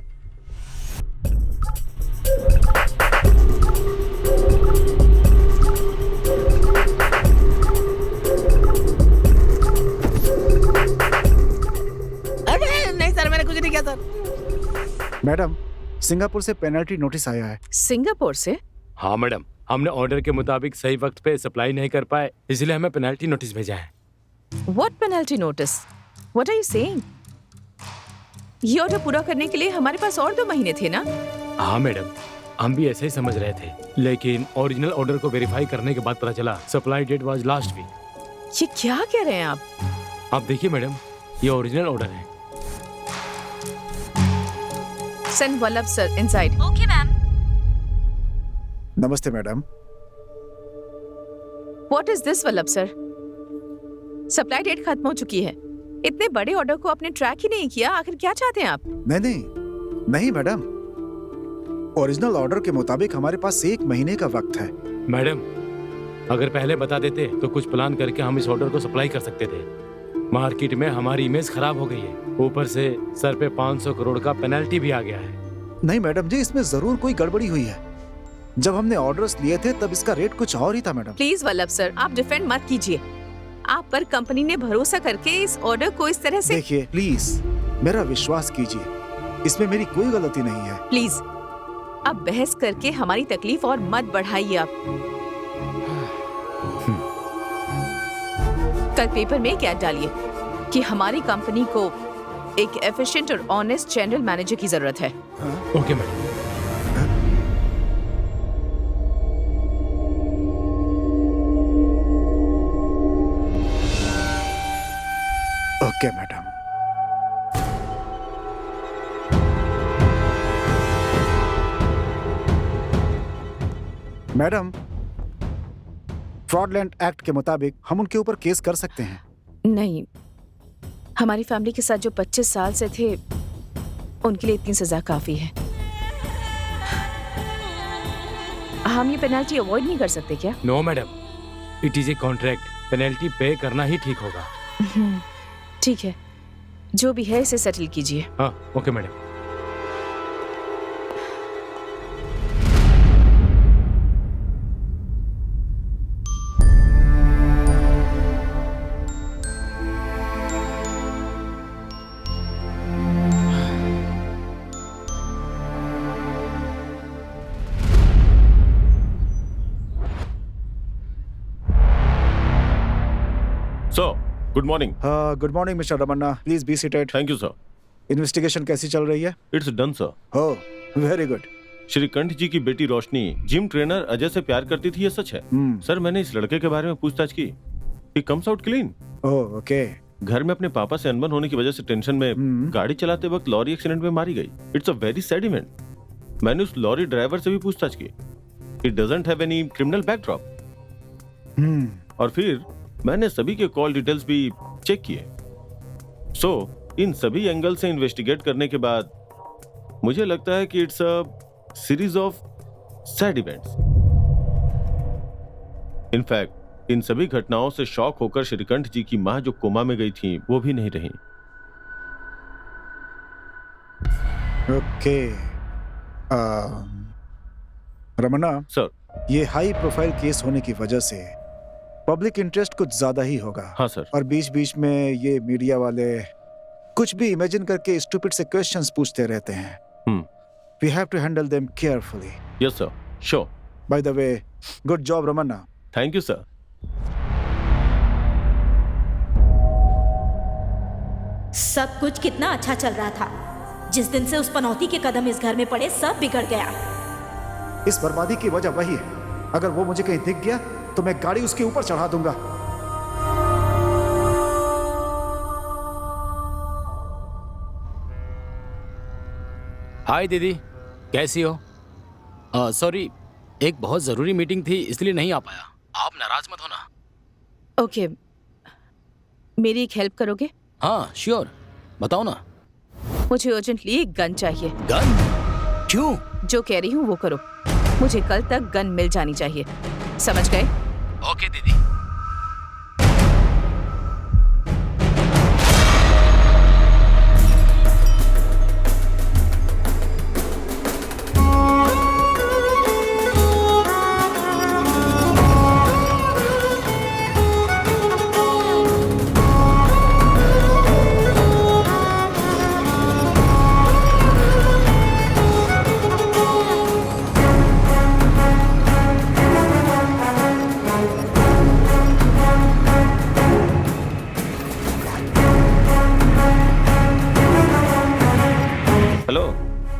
अरे नहीं सर, मैंने कुछ नहीं किया सर। मैडम, सिंगापुर से पेनल्टी नोटिस आया है। सिंगापुर से? हाँ मैडम, हमने ऑर्डर के मुताबिक सही वक्त पे सप्लाई नहीं कर पाए, इसलिए हमें पेनल्टी नोटिस भेजा है। What penalty notice? What are you saying? ये ऑर्डर पूरा करने के लिए हमारे पास और 2 महीने थे ना? हाँ मैडम, हम भी ऐसे ही समझ रहे थे, लेकिन ओरिजिनल ऑर्डर को वेरीफाई करने के बाद पता चला supply date was last week. ये क्या कह रहे हैं आप? आप देखिए मैडम, ये ओरिजिनल ऑर्डर है। Send Vallabh sir inside. Okay ma'am. नमस्ते madam. What is this Vallabh sir? Supply date खत्म हो चुकी है। इतने बड़े ऑर्डर को आपने ट्रैक ही नहीं किया। आखिर क्या चाहते हैं आप? नहीं मैडम, ओरिजिनल ऑर्डर के मुताबिक हमारे पास 1 महीने का वक्त है। मैडम, अगर पहले बता देते तो कुछ प्लान करके हम इस ऑर्डर को सप्लाई कर सकते थे। मार्केट में हमारी इमेज खराब हो गई है, ऊपर से सर पे 500 करोड़ का पेनल्टी भी आ गया है। नहीं मैडम जी, इसमें जरूर कोई गड़बड़ी हुई है। जब हमने ऑर्डर्स लिए थे तब इसका रेट कुछ और ही था मैडम। प्लीज वल्लभ सर, आप डिफेंड मत कीजिए। आप पर कंपनी ने भरोसा करके इस ऑर्डर को इस तरह से। देखिए प्लीज, मेरा विश्वास कीजिए, इसमें मेरी कोई गलती नहीं है। प्लीज अब बहस करके हमारी तकलीफ और मत बढ़ाइए आप। कल पेपर में क्या डालिए कि हमारी कंपनी को एक एफिशिएंट और ऑनेस्ट जनरल मैनेजर की जरूरत है। Okay madam. Okay madam. Madam, fraudland act के मुताबिक हम उनके ऊपर केस कर सकते हैं। नहीं, हमारी फैमिली के साथ जो 25 साल से थे उनके लिए इतनी सजा काफी है। हम ये पेनल्टी अवॉइड नहीं कर सकते क्या? No madam, it is a contract, penalty pay करना ही ठीक होगा। ठीक है, जो भी है इसे सेटल कीजिए। हाँ okay madam. So good morning. Good morning mister Ramanna, please be seated. Thank you sir. Investigation कैसी चल रही है? It's done sir. Oh very good. Shrikanth ji की बेटी रोशनी जिम ट्रेनर अजय से प्यार करती थी, ये सच है? सर, मैंने इस लड़के के बारे में पूछताछ की। He comes out clean. Oh okay. घर में अपने पापा से अनबन होने की वजह से टेंशन में गाड़ी चलाते वक्त लॉरी एक्सीडेंट में मारी गई। It's a very sad event. मैंने उस लॉरी ड्राइवर से भी पूछताछ की। He doesn't have any criminal backdrop. और फिर मैंने सभी के कॉल डिटेल्स भी चेक किए। सो इन सभी एंगल से इन्वेस्टिगेट करने के बाद मुझे लगता है कि it's a series of sad events. In fact इन सभी घटनाओं से शॉक होकर श्रीकंठ जी की मां जो कोमा में गई थी वो भी नहीं रही। ओके। रमन्ना सर, ये हाई प्रोफाइल केस होने की वजह से पब्लिक इंटरेस्ट कुछ ज्यादा ही होगा। हाँ सर। और बीच बीच में ये मीडिया वाले कुछ भी इमेजिन करके स्टूपिड से क्वेश्चंस पूछते रहते हैं। We have to handle them carefully. Yes sir, sure. By the way, good job Ramanna. Thank you sir. सब कुछ कितना अच्छा चल रहा था। जिस दिन से उस पनौती के कदम इस घर में पड़े सब बिगड़ गया। इस बर्बादी की वजह वही है। अगर वो मुझे कहीं दिख गया तो मैं गाड़ी उसके ऊपर चढ़ा दूंगा। हाय दीदी, कैसी हो? सॉरी, एक बहुत जरूरी मीटिंग थी इसलिए नहीं आ पाया। आप नाराज मत होना। ओके, मेरी एक हेल्प करोगे? हाँ श्योर, बताओ ना। मुझे अर्जेंटली एक गन चाहिए। गन? क्यों? जो कह रही हूँ वो करो। मुझे कल तक गन मिल जानी चाहिए, समझ गए? ओके दीदी। हेलो,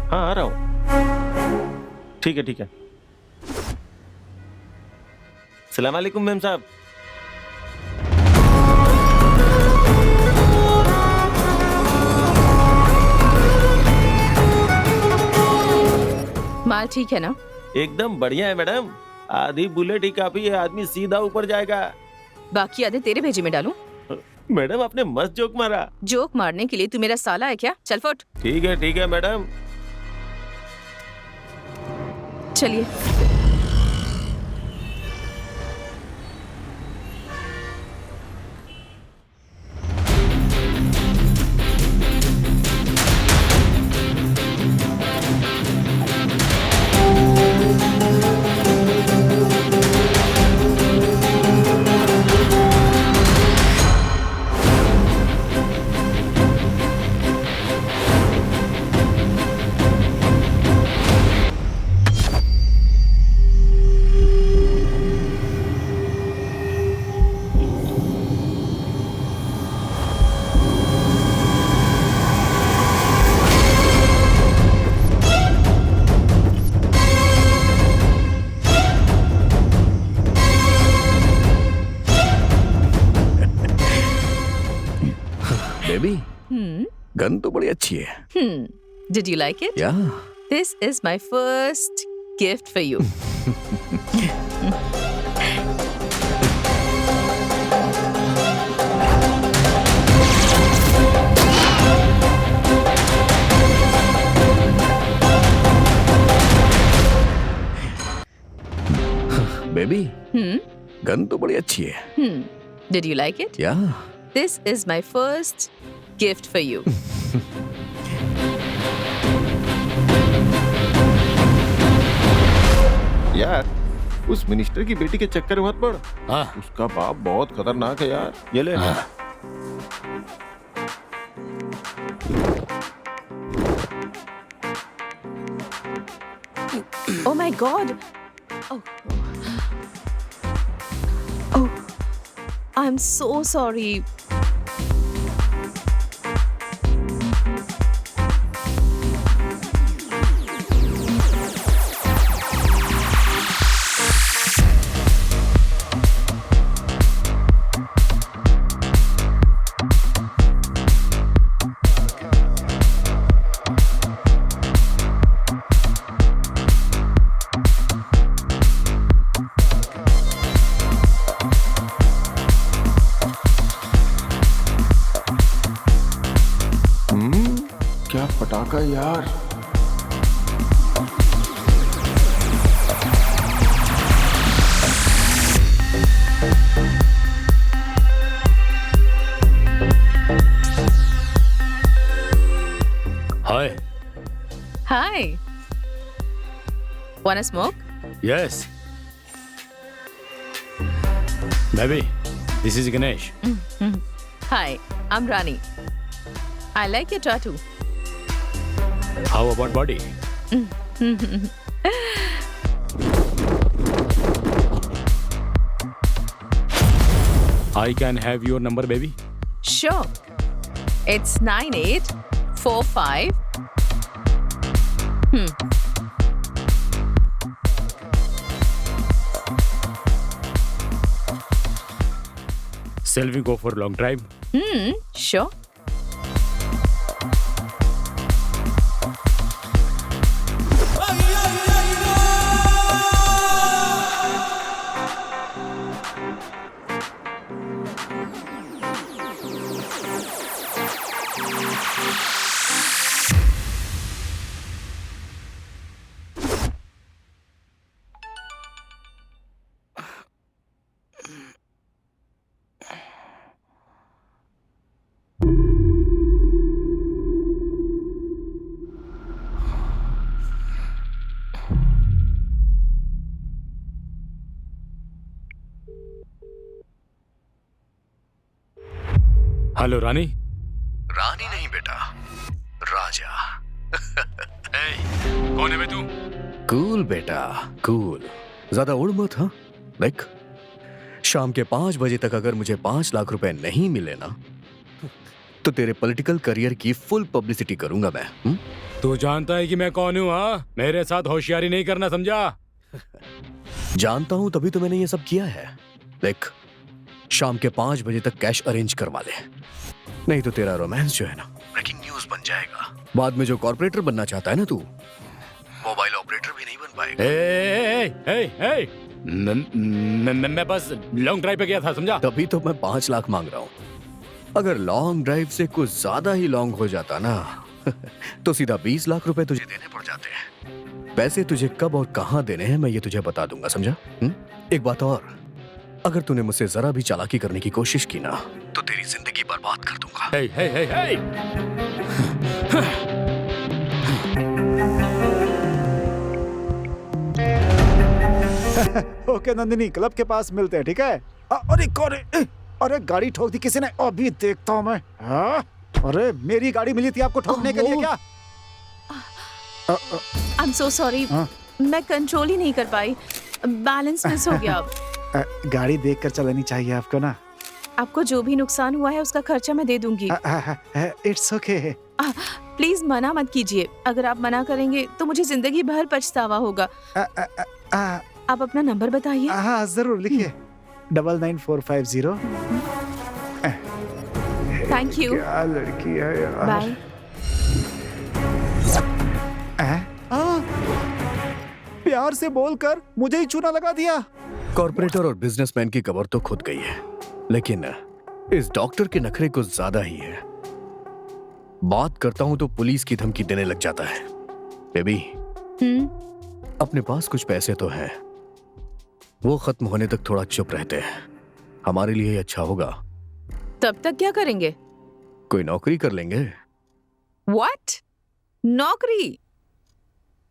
हाँ आ रहा हूँ। ठीक है ठीक है। सलाम वालेकुम मैम साहब। माल ठीक है ना? एकदम बढ़िया है मैडम। आधी बुलेट ही काफी है, आदमी सीधा ऊपर जाएगा। बाकी आधे तेरे भेजे में डालूं? मैडम आपने मस्त जोक मारा। जोक मारने के लिए तू मेरा साला है क्या? चल फुट। ठीक है मैडम। चलिए। बेबी, गन तो बड़ी अच्छी है। Did you like it? Yeah. This is my first gift for you. Baby, gun तो बड़ी अच्छी है। Did you like it? Yeah. This is my first gift for you. यार, उस मिनिस्टर की बेटी के चक्कर में मत पड़। हाँ। उसका बाप बहुत खतरनाक है यार। ये ले। हाँ। Oh my God. Oh. Oh. I'm so sorry. क्या पटाखा यार। हाय। Hi. Wanna smoke? Yes. Baby, this is Ganesh. Hi, I'm Rani. I like your tattoo. How about body? I can have your number, baby. Sure. It's 9845. Shall we go for a long drive? Sure. Hello Rani. Rani नहीं बेटा, राजा। कौन है बे तू? Cool बेटा, cool. ज्यादा उड़ मत, हाँ? देख, शाम के 5 बजे तक अगर मुझे 5 लाख रुपए नहीं मिले ना, तो तेरे पॉलिटिकल करियर की फुल पब्लिसिटी करूंगा मैं। तू जानता है कि मैं कौन हूँ? हाँ, मेरे साथ होशियारी नहीं करना, समझा? जानता हूं, तभी तो मैंने ये सब किया है। देख, शाम के 5 बजे तक कैश अरेंज करवा ले, नहीं तो तेरा रोमांस जो है ना, ब्रेकिंग न्यूज बन जाएगा। बाद में जो कॉर्पोरेटर बनना चाहता है ना तू, मोबाइल ऑपरेटर भी नहीं बन पाएगा। मैं बस लॉन्ग ड्राइव पे गया था, समझा? तभी तो मैं 5 लाख मांग रहा हूँ। अगर लॉन्ग ड्राइव से कुछ ज्यादा ही लॉन्ग हो जाता ना, तो सीधा 20 लाख रुपए तुझे देने पड़ जाते हैं। पैसे तुझे कब और कहाँ देने हैं मैं ये तुझे बता दूंगा, समझा? एक बात और, अगर तूने मुझसे जरा भी चालाकी करने की कोशिश की ना, तो तेरी जिंदगी बर्बाद कर दूंगा। ओके नंदिनी, क्लब के पास मिलते हैं, ठीक है? अरे कौन है? अरे गाड़ी ठोक दी किसी ने, अभी देखता हूँ मैं। हाँ? अरे मेरी गाड़ी मिली थी आपको ठोकने के लिए क्या? I'm so sorry. मैं कंट्रोल ही नहीं कर पाई, बैलेंस मिस हो गया। गाड़ी देखकर चलानी चाहिए आपको ना। आपको जो भी नुकसान हुआ है उसका खर्चा मैं दे दूंगी। It's okay. प्लीज मना मत कीजिए, अगर आप मना करेंगे तो मुझे जिंदगी भर पछतावा होगा। आप अपना नंबर बताइए। हाँ जरूर, लिखिए 99450। Thank you. क्या लड़की है यार। बाय। प्यार से बोलकर मुझे ही चूना लगा दिया। कॉर्पोरेटर और बिजनेसमैन की कबर तो खुद गई है, लेकिन इस डॉक्टर के नखरे कुछ ज्यादा ही है। बात करता हूं तो पुलिस की धमकी देने लग जाता है। बेबी, अपने पास कुछ पैसे तो हैं, वो खत्म होने तक थोड़ा चुप रहते हैं, हमारे लिए अच्छा होगा। तब तक क्या करेंगे? कोई नौकरी कर लेंगे। What? नौकरी?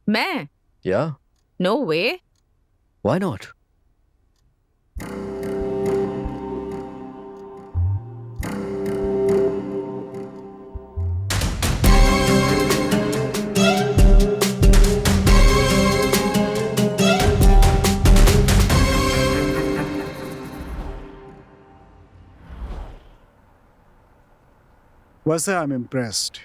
मैं? या No way. Why not? वैसे आई एम इम्प्रेस्ड,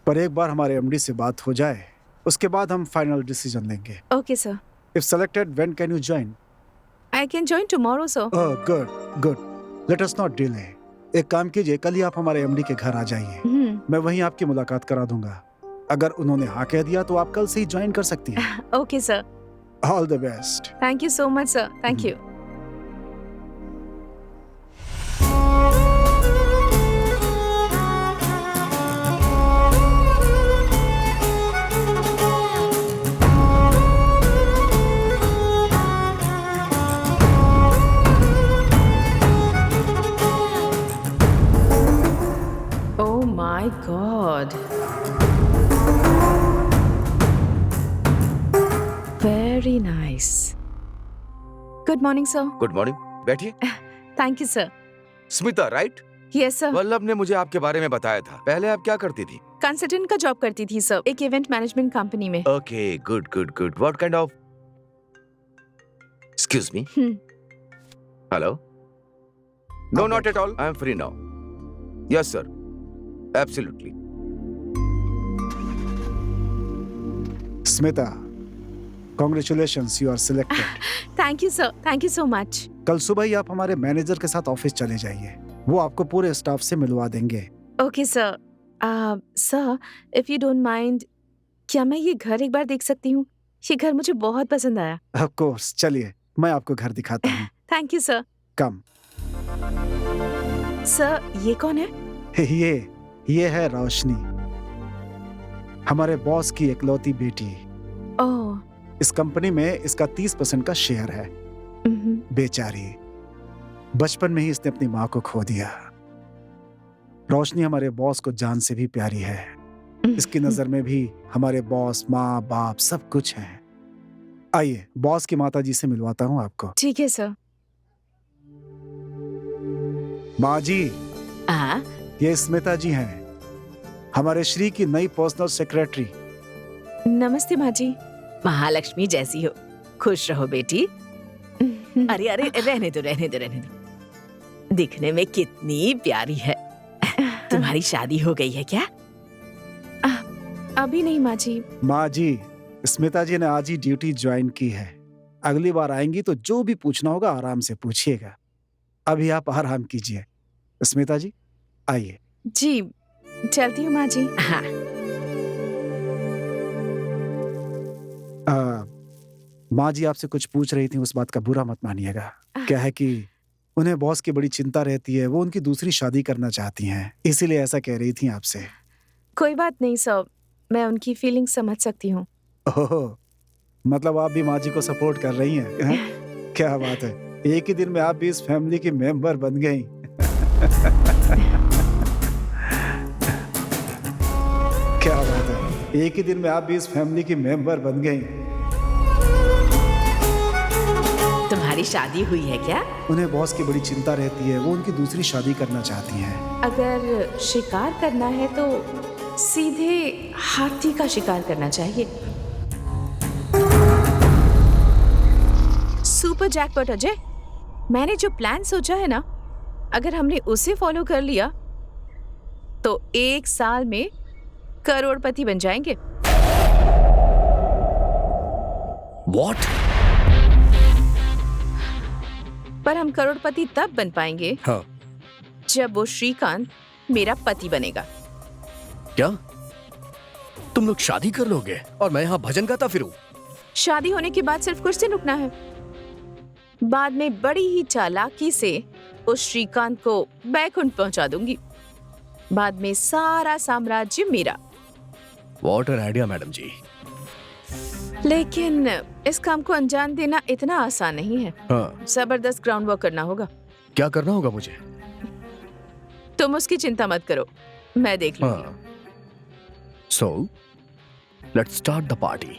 पर एक बार हमारे एमडी से बात हो जाए, उसके बाद हम फाइनल डिसीजन लेंगे। Okay, sir. If selected, when can you join? I can join tomorrow, sir. Oh, good, good. Let us not delay. एक काम कीजिए, कल ही आप हमारे एमडी के घर आ जाइए। मैं वहीं आपकी मुलाकात करा दूंगा। अगर उन्होंने हाँ कह दिया तो आप कल से ही ज्वाइन कर सकती हैं। Okay, sir. All the best. Thank you so much, sir. Thank you. Oh my God. Very nice. Good morning, sir. Good morning. बैठिए। Thank you sir. Smita, right? Yes sir. Vallabh ने मुझे आपके बारे में बताया था। पहले आप क्या करती थी? कंसल्टेंट का जॉब करती थी सर, एक इवेंट मैनेजमेंट कंपनी में। Okay, good good good. What kind of? Excuse me. Hello? No, not at all. I am free now. Yes sir, absolutely. Smita, congratulations, you are selected. Thank you sir, thank you so much. कल सुबह ही आप हमारे manager के साथ office चले जाइए, वो आपको पूरे स्टाफ से मिलवा देंगे। Okay sir. Sir, if you don't mind, क्या मैं ये घर एक बार देख सकती हूँ? ये घर मुझे बहुत पसंद आया। ऑफ कोर्स, चलिए मैं आपको घर दिखाता हूँ। Thank you sir. Come. Sir, ये कौन है? ये है रोशनी, हमारे बॉस की इकलौती बेटी। ओह। इस कंपनी में इसका 30% का शेयर है। बेचारी, बचपन में ही इसने अपनी माँ को खो दिया। रोशनी हमारे बॉस को जान से भी प्यारी है। इसकी नजर में भी हमारे बॉस, माँ बाप सब कुछ है। आइए बॉस की माता जी से मिलवाता हूँ आपको। ठीक है सर। माँ जी, हाँ। ये स्मिता जी हैं, हमारे श्री की नई पर्सनल सेक्रेटरी। नमस्ते माँ जी। महालक्ष्मी जैसी हो, खुश रहो बेटी। अरे अरे, रहने दो रहने दो रहने दो। दिखने में कितनी प्यारी है। तुम्हारी शादी हो गई है क्या? अभी नहीं माँ जी। माँ जी, स्मिता जी ने आज ही ड्यूटी ज्वाइन की है। अगली बार आएंगी तो जो भी पूछना होगा आराम से पूछिएगा। अभी आप आराम कीजिए। स्मिता जी आइए। जी, चलती हूँ माँ जी। हाँ। माँ जी आपसे कुछ पूछ रही थी, उस बात का बुरा मत मानिएगा। क्या है कि उन्हें बॉस की बड़ी चिंता रहती है, वो उनकी दूसरी शादी करना चाहती हैं, इसीलिए ऐसा कह रही थी आपसे। कोई बात नहीं सर, मैं उनकी फीलिंग समझ सकती हूँ। ओह, मतलब आप भी माँ जी को सपोर्ट कर रही हैं? क्या बात है, एक ही दिन में आप भी इस फैमिली की मेंबर बन गई। क्या बात है, एक ही दिन में आप भी इस फैमिली की मेंबर बन गई। तुम्हारी शादी हुई है क्या? उन्हें बॉस की बड़ी चिंता रहती है, वो उनकी दूसरी शादी करना चाहती हैं। अगर शिकार करना है तो सीधे हाथी का शिकार करना चाहिए। सुपर जैकपॉट अजय, मैंने जो प्लान सोचा है ना, अगर हमने उसे फॉलो कर लिया तो 1 साल में करोड़पति बन जाएंगे। What? पर हम करोड़पति तब बन पाएंगे हाँ। जब वो श्रीकांत मेरा पति बनेगा। क्या तुम लोग शादी कर लोगे और मैं यहाँ भजन गाता फिरूं? शादी होने के बाद सिर्फ कुछ दिन रुकना है, बाद में बड़ी ही चालाकी से उस श्रीकांत को बैकुंठ पहुंचा दूंगी। बाद में सारा साम्राज्य मेरा। What an idea, मैडम जी। लेकिन इस काम को अंजाम देना इतना आसान नहीं है। हाँ। जबरदस्त ग्राउंड वर्क करना होगा। क्या करना होगा मुझे? तुम उसकी चिंता मत करो, मैं देख लूंगी। हाँ। So, let's start the party.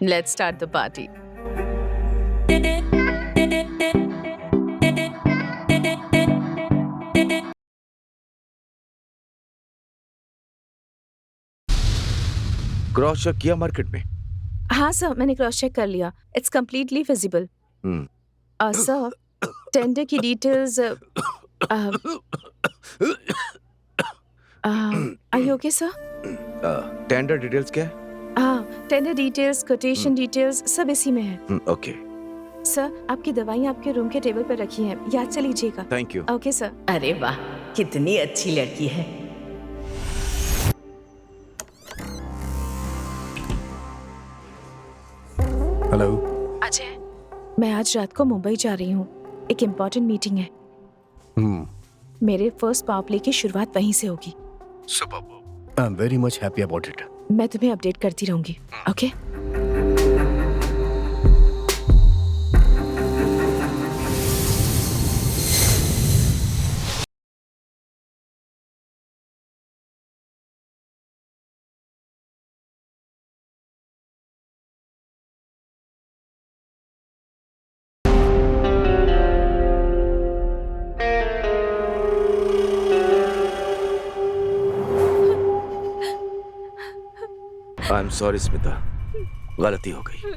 Let's start the party. Cross check किया मार्केट में? हाँ सर, मैंने क्रॉस चेक कर लिया। It's completely feasible. Sir, tender की details. Are you okay sir? Tender details क्या है? हाँ, टेंडर डिटेल्स, कोटेशन डिटेल्स सब इसी में है। ओके। सर, आपकी दवाइयाँ आपके रूम के टेबल पर रखी हैं, याद से लीजिएगा। Thank you. Okay sir. अरे वाह, कितनी अच्छी लड़की है। हेलो अजय, मैं आज रात को मुंबई जा रही हूँ, एक इम्पोर्टेंट मीटिंग है। मेरे फर्स्ट पावर प्ले की शुरुआत वहीं से होगी। Superb. I am very much happy about it. मैं तुम्हें अपडेट करती रहूंगी। Okay? I am sorry Smita, गलती हो गई।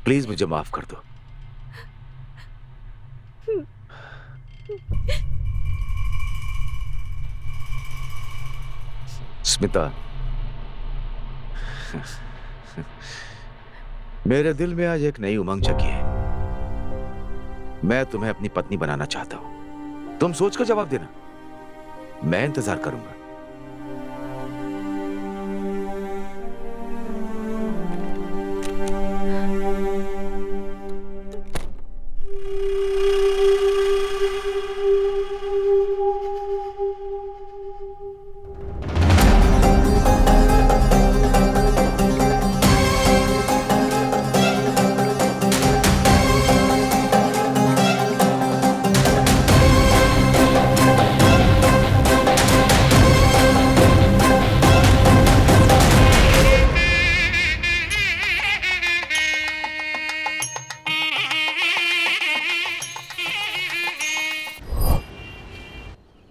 प्लीज मुझे माफ कर दो। स्मिता, मेरे दिल में आज एक नई उमंग जगी है। मैं तुम्हें अपनी पत्नी बनाना चाहता हूं। तुम सोचकर जवाब देना, मैं इंतजार करूंगा।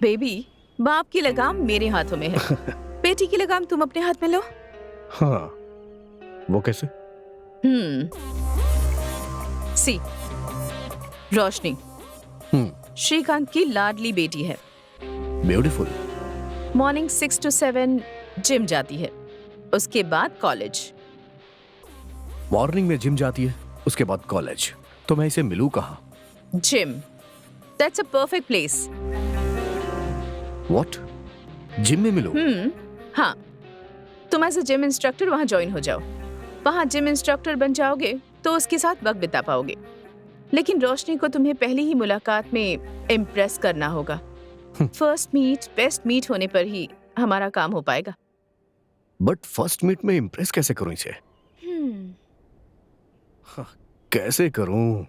बेबी, बाप की लगाम मेरे हाथों में है। बेटी की लगाम तुम अपने हाथ में लो। हाँ, वो कैसे? सी, रोशनी श्रीकांत की लाडली बेटी है। ब्यूटीफुल। मॉर्निंग 6 to 7 जिम जाती है, उसके बाद कॉलेज। मॉर्निंग में जिम जाती है, उसके बाद कॉलेज। तो मैं इसे मिलूं कहाँ? Gym, that's a perfect place. What? Gym में मिलूं? हाँ, तुम एज अ जिम इंस्ट्रक्टर वहाँ ज्वाइन हो जाओ। वहाँ जिम इंस्ट्रक्टर बन जाओगे तो उसके साथ वक्त बिता पाओगे। लेकिन रोशनी को तुम्हें पहली ही मुलाकात में इम्प्रेस करना होगा। फर्स्ट मीट बेस्ट मीट होने पर ही हमारा काम हो पाएगा। बट फर्स्ट मीट में इम्प्रेस कैसे करूं इसे? कैसे करूं?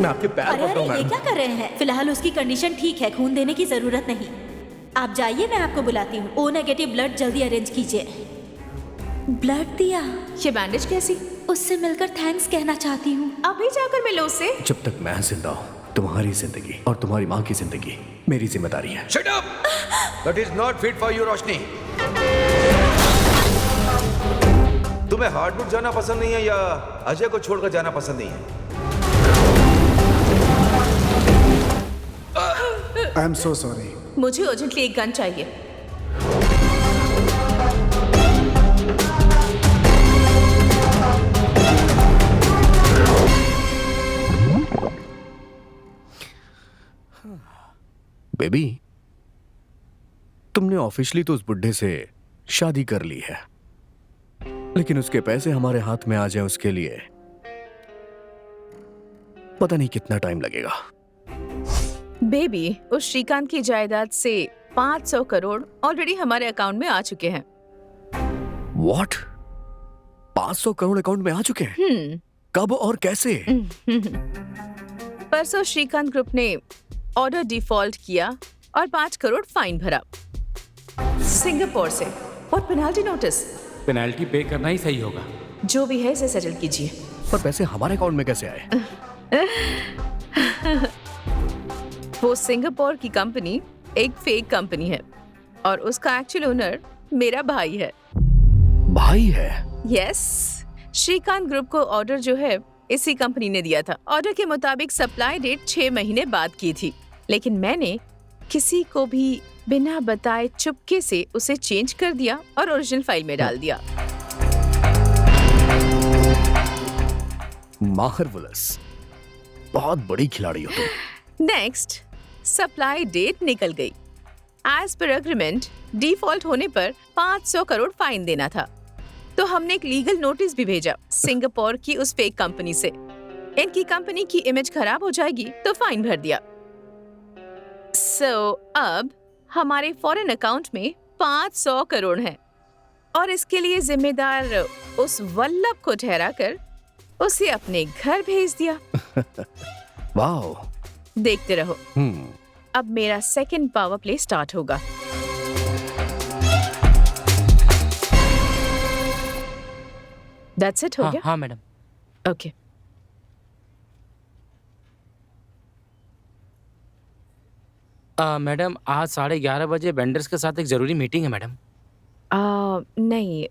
मैं आपके पैर पकड़ूं ये मैडम। क्या कर रहे हैं? फिलहाल उसकी कंडीशन ठीक है, खून देने की जरूरत नहीं। आप जाइए, मैं आपको बुलाती हूँ। ओ नेगेटिव ब्लड जल्दी अरेंज कीजिए। ब्लड दिया? ये बैंडेज कैसी? उससे मिलकर थैंक्स कहना चाहती हूँ। अभी जाकर मिलो उससे। जब तक मैं जिंदा हूँ, तुम्हारी जिंदगी और तुम्हारी माँ की जिंदगी मेरी जिम्मेदारी है। Shut up! That is not fit for you, रोशनी। तुम्हें हार्डवुड जाना पसंद नहीं है या अजय को छोड़कर जाना पसंद नहीं है? आई एम सो सॉरी। मुझे अर्जेंटली एक गन चाहिए। बेबी, तुमने ऑफिशियली तो उस बुड्ढे से शादी कर ली है, लेकिन उसके पैसे हमारे हाथ में आ जाए उसके लिए पता नहीं कितना टाइम लगेगा। बेबी, उस श्रीकांत की जायदाद से 500 करोड़ ऑलरेडी हमारे अकाउंट में आ चुके हैं। व्हाट? 500 करोड़ अकाउंट में आ चुके हैं? कब और कैसे? परसों श्रीकांत ग्रुप ने ऑर्डर डिफॉल्ट किया और 5 करोड़ फाइन भरा सिंगापुर से। और पेनाल्टी नोटिस। पेनाल्टी पे करना ही सही होगा। जो भी है इसे सेटल कीजिए। पर पैसे हमारे अकाउंट में कैसे आए? वो सिंगापुर की कंपनी एक फेक कंपनी है और उसका एक्चुअल ओनर मेरा भाई है। भाई है? यस, श्रीकांत ग्रुप को ऑर्डर जो है इसी कंपनी ने दिया था। ऑर्डर के मुताबिक सप्लाई डेट 6 महीने बाद की थी, लेकिन मैंने किसी को भी बिना बताए चुपके से उसे चेंज कर दिया और ओरिजिनल फाइल में डाल दिया। मार्वलस, बहुत बड़ी खिलाड़ी हो तुम। नेक्स्ट, सप्लाई डेट निकल गई। एज पर एग्रीमेंट डिफॉल्ट होने पर 500 करोड़ फाइन देना था, तो हमने एक लीगल नोटिस भी भेजा सिंगापुर की उस फेक कंपनी से। इनकी कंपनी की इमेज खराब हो जाएगी तो फाइन भर दिया। सो अब हमारे फॉरेन अकाउंट में 500 करोड़ हैं और इसके लिए जिम्मेदार उस वल्लभ को ठहराकर उसे अपने घर भेज दिया। वाओ। देखते रहो, अब मेरा सेकंड पावर प्ले स्टार्ट होगा। दैट्स इट, हो हाँ गया? हाँ मैडम। ओके। मैडम आज 11:30 बजे वेंडर्स के साथ एक ज़रूरी मीटिंग है मैडम। नहीं,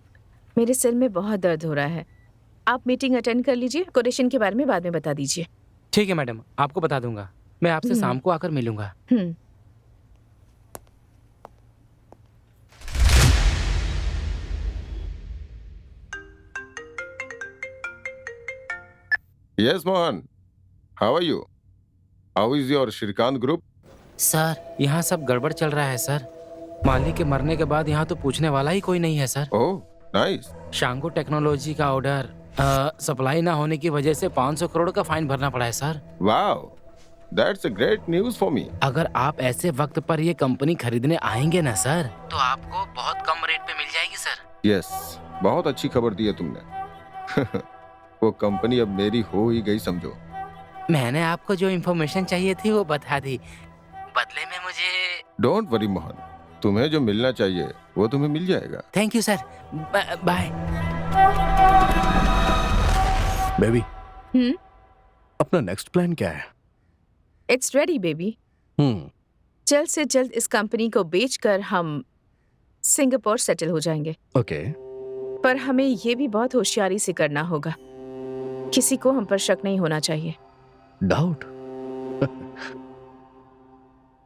मेरे सिर में बहुत दर्द हो रहा है। आप मीटिंग अटेंड कर लीजिए, कोटेशन के बारे में बाद में बता दीजिए। ठीक है मैडम, आपको बता दूंगा। मैं आपसे हम्म। शाम को आकर मिलूंगा। हम्म। Yes, Mohan. How are you? How is your Shrikant group? Sir यहाँ सब गड़बड़ चल रहा है सर। मालिक के मरने के बाद यहाँ तो पूछने वाला ही कोई नहीं है सर। Oh, nice. शांगो टेक्नोलॉजी का ऑर्डर सप्लाई ना होने की वजह से 500 करोड़ का फाइन भरना पड़ा है sir. Wow. That's a great news for me. अगर आप ऐसे वक्त पर ये कंपनी खरीदने आएंगे ना सर, तो आपको बहुत कम रेट पे मिल जाएगी सर। Yes. बहुत अच्छी खबर दी है तुमने। वो कंपनी अब मेरी हो ही गई समझो। मैंने आपको जो इन्फॉर्मेशन चाहिए थी वो बता दी, बदले में मुझे। डोंट वरी मोहन, तुम्हें जो मिलना चाहिए वो तुम्हें मिल जाएगा। Thank you sir, bye. Baby, hmm. अपना नेक्स्ट प्लान क्या है? It's ready baby. जल्द से जल्द इस कंपनी को बेचकर हम सिंगापुर सेटल हो जाएंगे। ओके। पर हमें ये भी बहुत होशियारी से करना होगा। किसी को हम पर शक नहीं होना चाहिए। डाउट?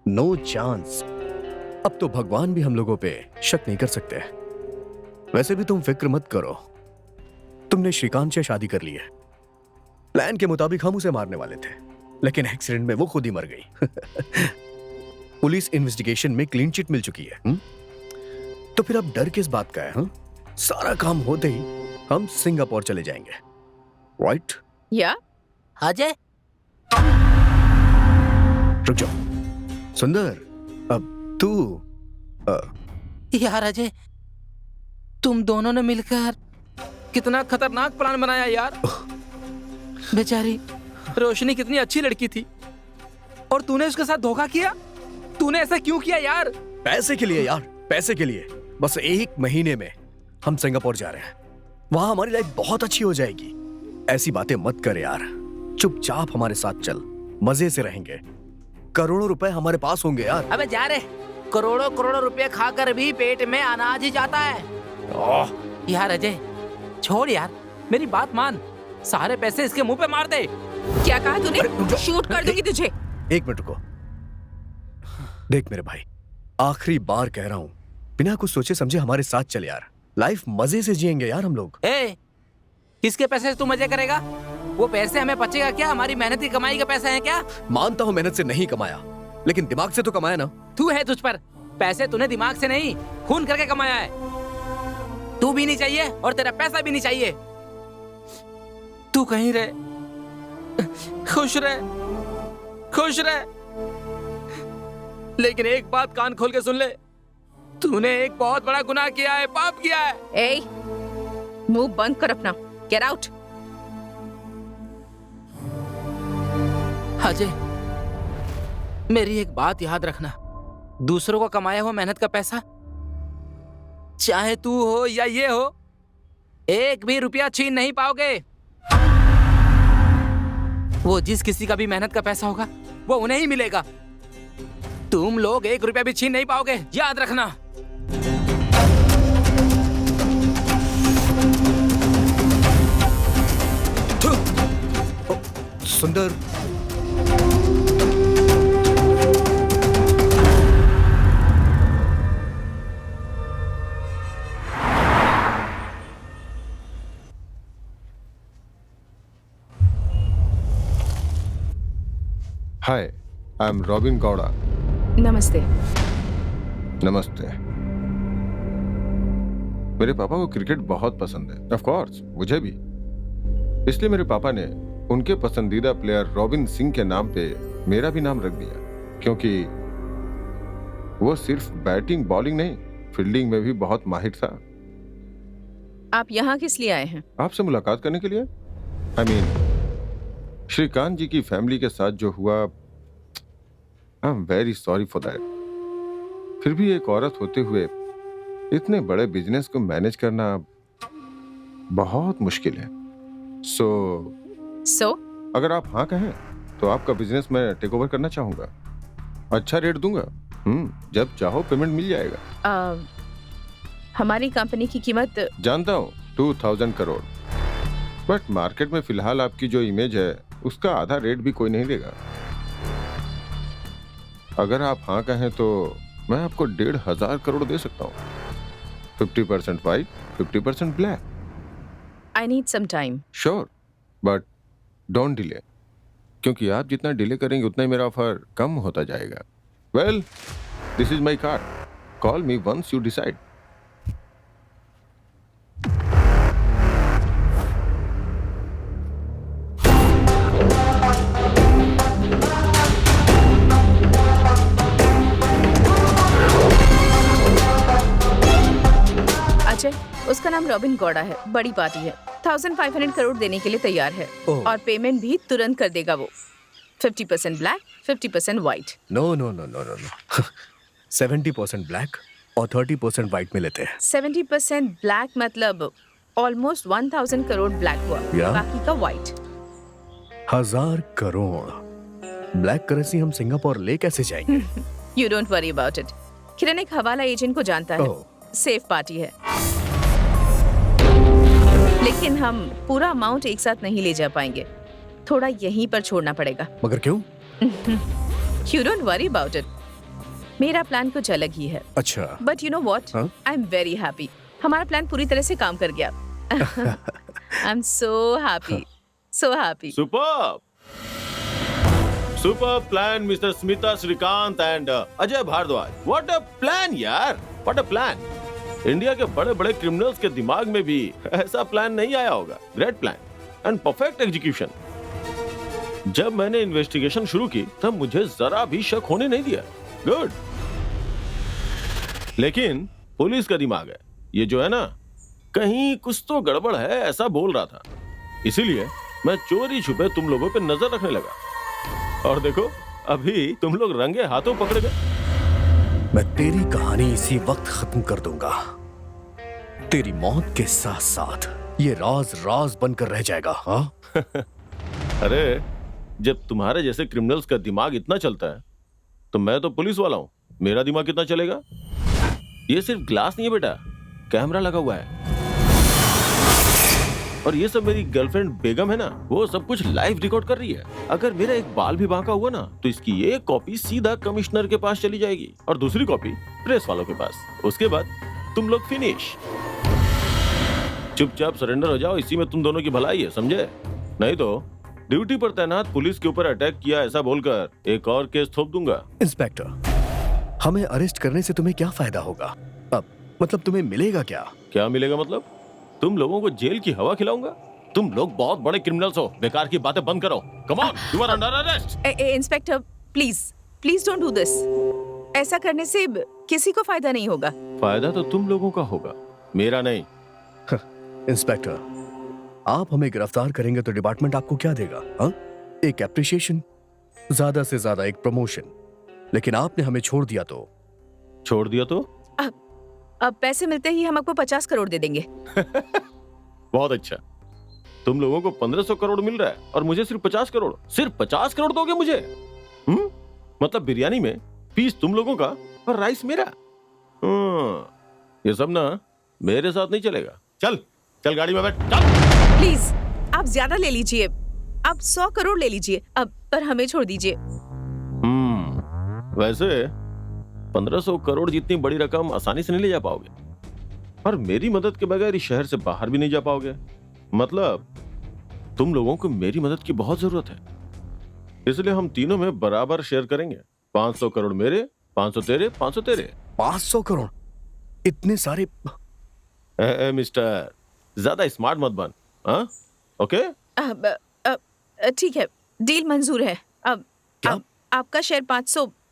No chance. अब तो भगवान भी हम लोगों पे शक नहीं कर सकते। वैसे भी तुम फिक्र मत करो, तुमने श्रीकांत से शादी कर ली है। प्लान के मुताबिक हम उसे मारने वाले थे, लेकिन एक्सीडेंट में वो खुद ही मर गई। पुलिस इन्वेस्टिगेशन में क्लीन चिट मिल चुकी है। तो फिर अब डर किस बात का है? सारा काम होते ही हम सिंगापुर चले जाएंगे, राइट? या अजय, रुक जाओ। सुंदर, अब तू यार अजय, तुम दोनों ने मिलकर कितना खतरनाक प्लान बनाया यार। बेचारी रोशनी कितनी अच्छी लड़की थी और तूने उसके साथ धोखा किया। तूने ऐसा क्यों किया यार? पैसे के लिए यार, पैसे के लिए। बस 1 महीने में हम सिंगापुर जा रहे हैं। वहां हमारी लाइफ बहुत अच्छी हो जाएगी। ऐसी बातें मत कर यार, चुपचाप हमारे साथ चल, मजे से रहेंगे। करोड़ों रुपए हमारे पास होंगे यार। अबे जा रे, करोड़ों करोड़ों रुपए खाकर भी पेट में अनाज ही जाता है। यार अजय छोड़ यार, मेरी बात मान, सारे पैसे इसके मुंह पे मार दे। क्या कहा तूने? शूट कर दूंगी तुझे। 1 मिनट रुको। देख मेरे भाई, आखिरी बार कह रहा हूं, बिना कुछ सोचे समझे हमारे साथ चल यार। लाइफ मजे से जिएंगे यार हम लोग। किसके पैसे से तू मजे करेगा? वो पैसे हमें बचेगा क्या? हमारी मेहनत की कमाई के पैसे हैं क्या? मानता हूं मेहनत से नहीं कमाया, लेकिन दिमाग से तो कमाया ना। तू है तुझ पर, पैसे तूने दिमाग से नहीं खून करके कमाया है। तू भी नहीं चाहिए और तेरा पैसा भी नहीं चाहिए। तू कहीं रहे, खुश रहे, खुश रहे। लेकिन एक बात कान खोल के सुन ले, तूने एक बहुत बड़ा गुनाह किया है, पाप किया है। ए, मुंह बंद कर अपना। Get out. अजय, मेरी एक बात याद रखना, दूसरों को कमाया हुआ मेहनत का पैसा, चाहे तू हो या ये हो, 1 भी रुपया छीन नहीं पाओगे। वो जिस किसी का भी मेहनत का पैसा होगा वो उन्हें ही मिलेगा। तुम लोग 1 रुपया भी छीन नहीं पाओगे, याद रखना। सुंदर, हाय, आई एम रॉबिन गौड़ा। नमस्ते। नमस्ते। मेरे पापा को क्रिकेट बहुत पसंद है, ऑफ कोर्स मुझे भी। इसलिए मेरे पापा ने उनके पसंदीदा प्लेयर रॉबिन सिंह के नाम पे मेरा भी नाम रख दिया, क्योंकि वो सिर्फ बैटिंग बॉलिंग नहीं, फील्डिंग में भी बहुत माहिर था। आप यहाँ किस लिए आए हैं? आपसे मुलाकात करने के लिए। आई मीन श्रीकांत जी की फैमिली के साथ जो हुआ, आई am very sorry for that. फिर भी एक औरत होते हुए इतने बड़े बिजनेस को मैनेज करना बहुत मुश्किल है। सो सो अगर आप हाँ कहें तो आपका बिजनेस मैं टेक ओवर करना चाहूंगा। अच्छा रेट दूंगा। जब चाहो पेमेंट मिल जाएगा। हमारी कंपनी की कीमत जानता हूँ 2000 करोड़, बट मार्केट में फिलहाल आपकी जो इमेज है उसका आधा रेट भी कोई नहीं देगा। अगर आप हाँ कहें तो मैं आपको 1500 करोड़ दे सकता हूँ। 50% white, 50% black. I need some time. Sure, but don't delay, क्योंकि आप जितना डिले करेंगे उतना ही मेरा ऑफर कम होता जाएगा। Well, this is my card, call me once you decide. Ajay, उसका नाम रॉबिन गौड़ा है, बड़ी पार्टी है, 1500 करोड़ देने के लिए तैयार है और पेमेंट भी तुरंत कर देगा वो। 50% black, 50% white. No no no no no no 70% black और 30% व्हाइट में लेते हैं। 70% ब्लैक मतलब ऑलमोस्ट 1000 करोड़ ब्लैक हुआ, या? बाकी का व्हाइट। 1000 करोड़ ब्लैक करेंसी हम सिंगापुर ले कैसे जाएंगे? You don't worry about it. Kiran एक हवाला एजेंट को जानता है, सेफ पार्टी है, लेकिन हम पूरा अमाउंट एक साथ नहीं ले जा पाएंगे, थोड़ा यहीं पर छोड़ना पड़ेगा। मगर क्यों? You don't worry about it, मेरा प्लान कुछ अलग ही है। अच्छा, but you know what, I am very happy. हमारा प्लान पूरी तरह से काम कर गया। I am so happy, so happy. Superb superb plan mister Smita Shrikant and Ajay Bharadwaj. What a plan यार, व्हाट अ प्लान। इंडिया के बड़े बड़े क्रिमिनल्स के दिमाग में भी ऐसा प्लान नहीं आया होगा। Great plan and perfect execution. जब मैंने इन्वेस्टिगेशन शुरू की तब मुझे जरा भी शक होने नहीं दिया। गुड। लेकिन पुलिस का दिमाग है ये जो है ना, कहीं कुछ तो गड़बड़ है ऐसा बोल रहा था, इसीलिए मैं चोरी छुपे तुम लोगों पे नजर रखने लगा। और देखो अभी तुम लोग रंगे हाथों पकड़े गए। मैं तेरी कहानी इसी वक्त खत्म कर दूंगा। तेरी मौत के साथ साथ ये राज राज बनकर रह जाएगा। हाँ? अरे जब तुम्हारे जैसे क्रिमिनल्स का दिमाग इतना चलता है तो मैं तो पुलिस वाला हूं, मेरा दिमाग कितना चलेगा। ये सिर्फ ग्लास नहीं है बेटा, कैमरा लगा हुआ है। और ये सब मेरी गर्लफ्रेंड बेगम है ना, वो सब कुछ लाइव रिकॉर्ड कर रही है। अगर मेरा एक बाल भी बांका हुआ ना तो इसकी एक कॉपी सीधा कमिश्नर के पास चली जाएगी और दूसरी कॉपी प्रेस वालों के पास। उसके बाद तुम लोग फिनिश। चुपचाप सरेंडर हो जाओ, इसी में तुम दोनों की भलाई है, समझे? नहीं तो ड्यूटी पर तैनात पुलिस के ऊपर अटैक किया ऐसा बोलकर एक और केस थोप दूंगा। इंस्पेक्टर, हमें अरेस्ट करने से तुम्हें क्या फायदा होगा? अब मतलब तुम्हें मिलेगा क्या? क्या मिलेगा मतलब? तुम लोगों को जेल की हवा खिलाऊंगा। तुम लोग बहुत बड़े क्रिमिनल्स हो, बेकार की बातें बंद करो। Come on, you are under arrest. Inspector please please don't do this. ऐसा करने से किसी को फायदा नहीं होगा। फायदा तो तुम लोगों का होगा, मेरा नहीं। इंस्पेक्टर, आप हमें गिरफ्तार करेंगे तो डिपार्टमेंट आपको क्या देगा? हाँ? एक एप्रिशिएशन, ज्यादा से ज्यादा एक प्रमोशन। लेकिन आपने हमें छोड़ दिया तो? छोड़ दिया तो? अब पैसे मिलते ही हम आपको 50 करोड़ दे देंगे। बहुत अच्छा। तुम लोगों को 1500 करोड़ मिल रहा है और मुझे सिर्फ 50 करोड़। सिर्फ 50 करोड़ दोगे मुझे? मतलब बिरयानी में पीस तुम लोगों का और राइस मेरा। ये सब ना मेरे साथ नहीं चलेगा। चल चल गाड़ी में बैठ, चल। प्लीज आप ज्यादा ले लीजिए, आप 100 करोड़ ले लीजिए अब, पर हमें छोड़ दीजिए। वैसे 1500 करोड़ जितनी बड़ी रकम आसानी से नहीं ले जा पाओगे और मेरी मदद के बगैर इस शहर से बाहर भी नहीं जा पाओगे। मतलब तुम लोगों को मेरी मदद की बहुत जरूरत है, इसलिए हम तीनों में बराबर शेयर करेंगे। 500 करोड़ मेरे, 500 तेरे, 500 तेरे। 500 करोड़? इतने सारे? मिस्टर, ज्यादा स्मार्ट मत बन। हाँ? ओके? ठीक है, डील मंजूर है। अब आपका शेयर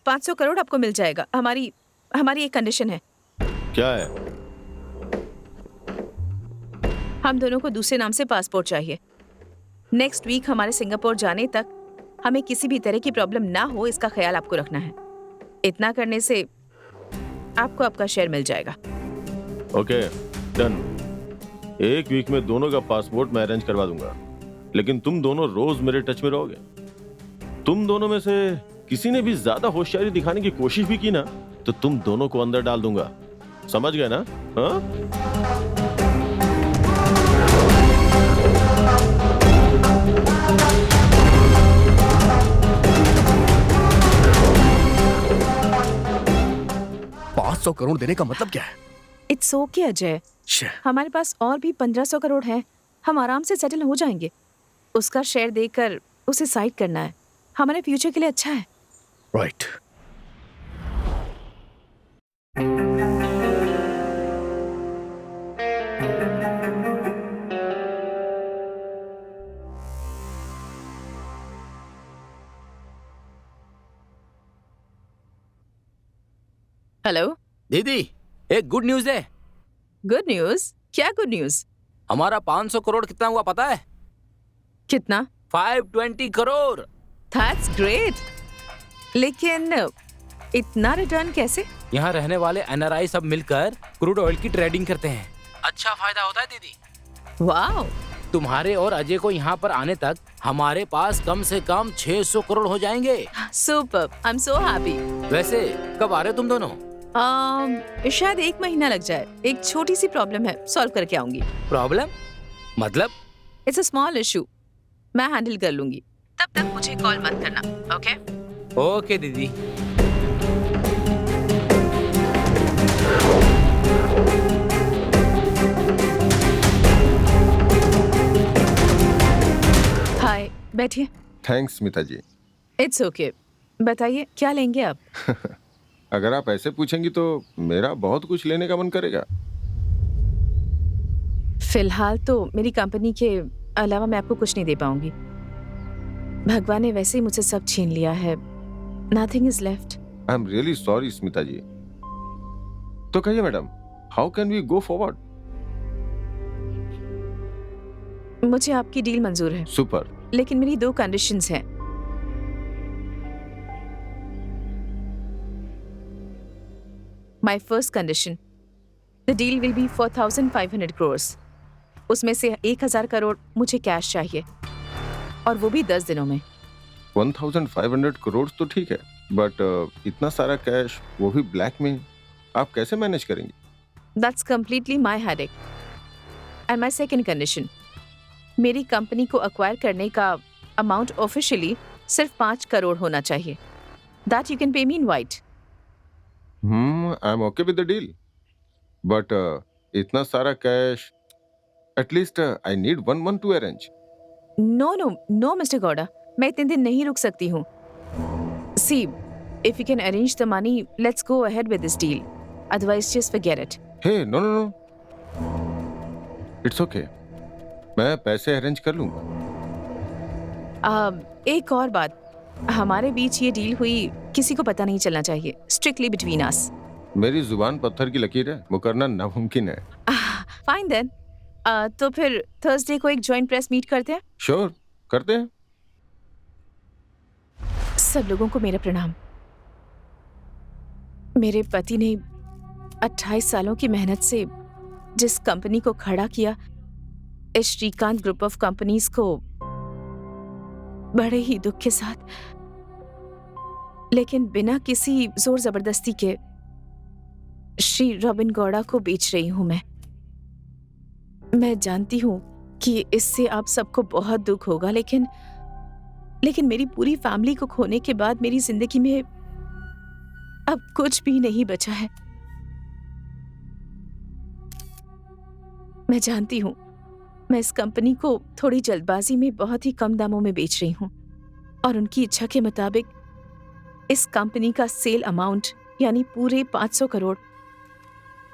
500 करोड़ आपको मिल जाएगा। हमारी एक कंडीशन है। क्या है? हम दोनों को दूसरे नाम से पासपोर्ट चाहिए। नेक्स्ट वीक हमारे सिंगापुर जाने तक हमें किसी भी तरह की प्रॉब्लम ना हो, इसका ख्याल आपको रखना है। इतना करने से आपको आपका शेयर मिल जाएगा। Okay, done. 1 वीक में दोनों का पासपोर्ट मैं अरेंज करवा दूंगा, लेकिन तुम दोनों रोज मेरे टच में रहोगे। तुम दोनों में से किसी ने भी ज्यादा होशियारी दिखाने की कोशिश भी की ना, तो तुम दोनों को अंदर डाल दूंगा। समझ गए ना? हाँ? 500 करोड़ देने का मतलब क्या है? इट्स ओके अजय, हमारे पास और भी 1500 करोड़ है, हम आराम से सेटल हो जाएंगे। उसका शेयर देकर उसे साइड करना है, हमारे फ्यूचर के लिए अच्छा है। राइट। हेलो दीदी, एक गुड न्यूज है। Good news? क्या गुड न्यूज? हमारा 500 करोड़ कितना हुआ पता है? कितना? 520 करोड़। दैट्स ग्रेट, लेकिन इतना रिटर्न कैसे? यहाँ रहने वाले NRI सब मिलकर क्रूड ऑयल की ट्रेडिंग करते हैं। अच्छा फायदा होता है दीदी। वाओ। तुम्हारे और अजय को यहाँ पर आने तक हमारे पास कम से कम 600 करोड़ हो जाएंगे। Super, I am so happy. वैसे कब आ रहे हो तुम दोनों? शायद 1 महीना लग जाए। एक छोटी सी प्रॉब्लम है, सॉल्व करके आऊंगी। प्रॉब्लम मतलब? इट्स अ स्मॉल इशू, मैं हैंडल कर लूंगी। तब तक मुझे कॉल मत करना, ओके? ओके दीदी। हाय, बैठिए। Thanks Smita ji. It's okay, बताइए क्या लेंगे आप? अगर आप ऐसे पूछेंगी तो मेरा बहुत कुछ लेने का मन करेगा। फिलहाल तो मेरी कंपनी के अलावा मैं आपको कुछ नहीं दे पाऊंगी। भगवान ने वैसे ही मुझसे सब छीन लिया है। Nothing is left. I am really sorry Smita ji. तो कहिए madam, how can we go forward? मुझे आपकी डील मंजूर है। सुपर। लेकिन मेरी 2 कंडीशंस हैं। My first condition, the deal will be for 1,500 crores. उसमें से 1,000 करोड़ मुझे कैश चाहिए, और वो भी 10 दिनों में। 1,500 करोड़ तो ठीक है, बट इतना सारा कैश, वो भी ब्लैक में, आप कैसे मैनेज करेंगे? That's completely my headache. And my second condition, मेरी कंपनी को अक्वायर करने का अमाउंट ऑफिशियली सिर्फ 5 करोड़ होना चाहिए। That you can pay me in white. I am okay with the deal, but इतना सारा cash, at least I need 1 month to arrange. No, Mr. Gowda, मैं इतने दिन नहीं रुक सकती हूँ। See, if you can arrange the money, let's go ahead with this deal. Otherwise, just forget it. Hey no, it's okay, मैं पैसे arrange कर लूंगा। एक और बात, हमारे बीच ये डील हुई किसी को पता नहीं चलना चाहिए। Strictly between us. मेरी जुबान पत्थर की लकीर है, वो करना नामुमकिन है। फाइन देन, तो फिर थर्सडे को एक जॉइंट प्रेस मीट करते हैं। श्योर, करते हैं। सब लोगों को मेरा प्रणाम। मेरे पति ने 28 सालों की मेहनत से जिस कंपनी को खड़ा किया, इस श्रीकांत ग्रुप ऑफ कंपनीज को बड़े ही दुख के साथ, लेकिन बिना किसी जोर जबरदस्ती के, श्री रॉबिन गौड़ा को बेच रही हूं मैं जानती हूं कि इससे आप सबको बहुत दुख होगा, लेकिन मेरी पूरी फैमिली को खोने के बाद मेरी जिंदगी में अब कुछ भी नहीं बचा है। मैं जानती हूं मैं इस कंपनी को थोड़ी जल्दबाजी में बहुत ही कम दामों में बेच रही हूं, और उनकी इच्छा के मुताबिक इस कंपनी का सेल अमाउंट यानी पूरे 500 करोड़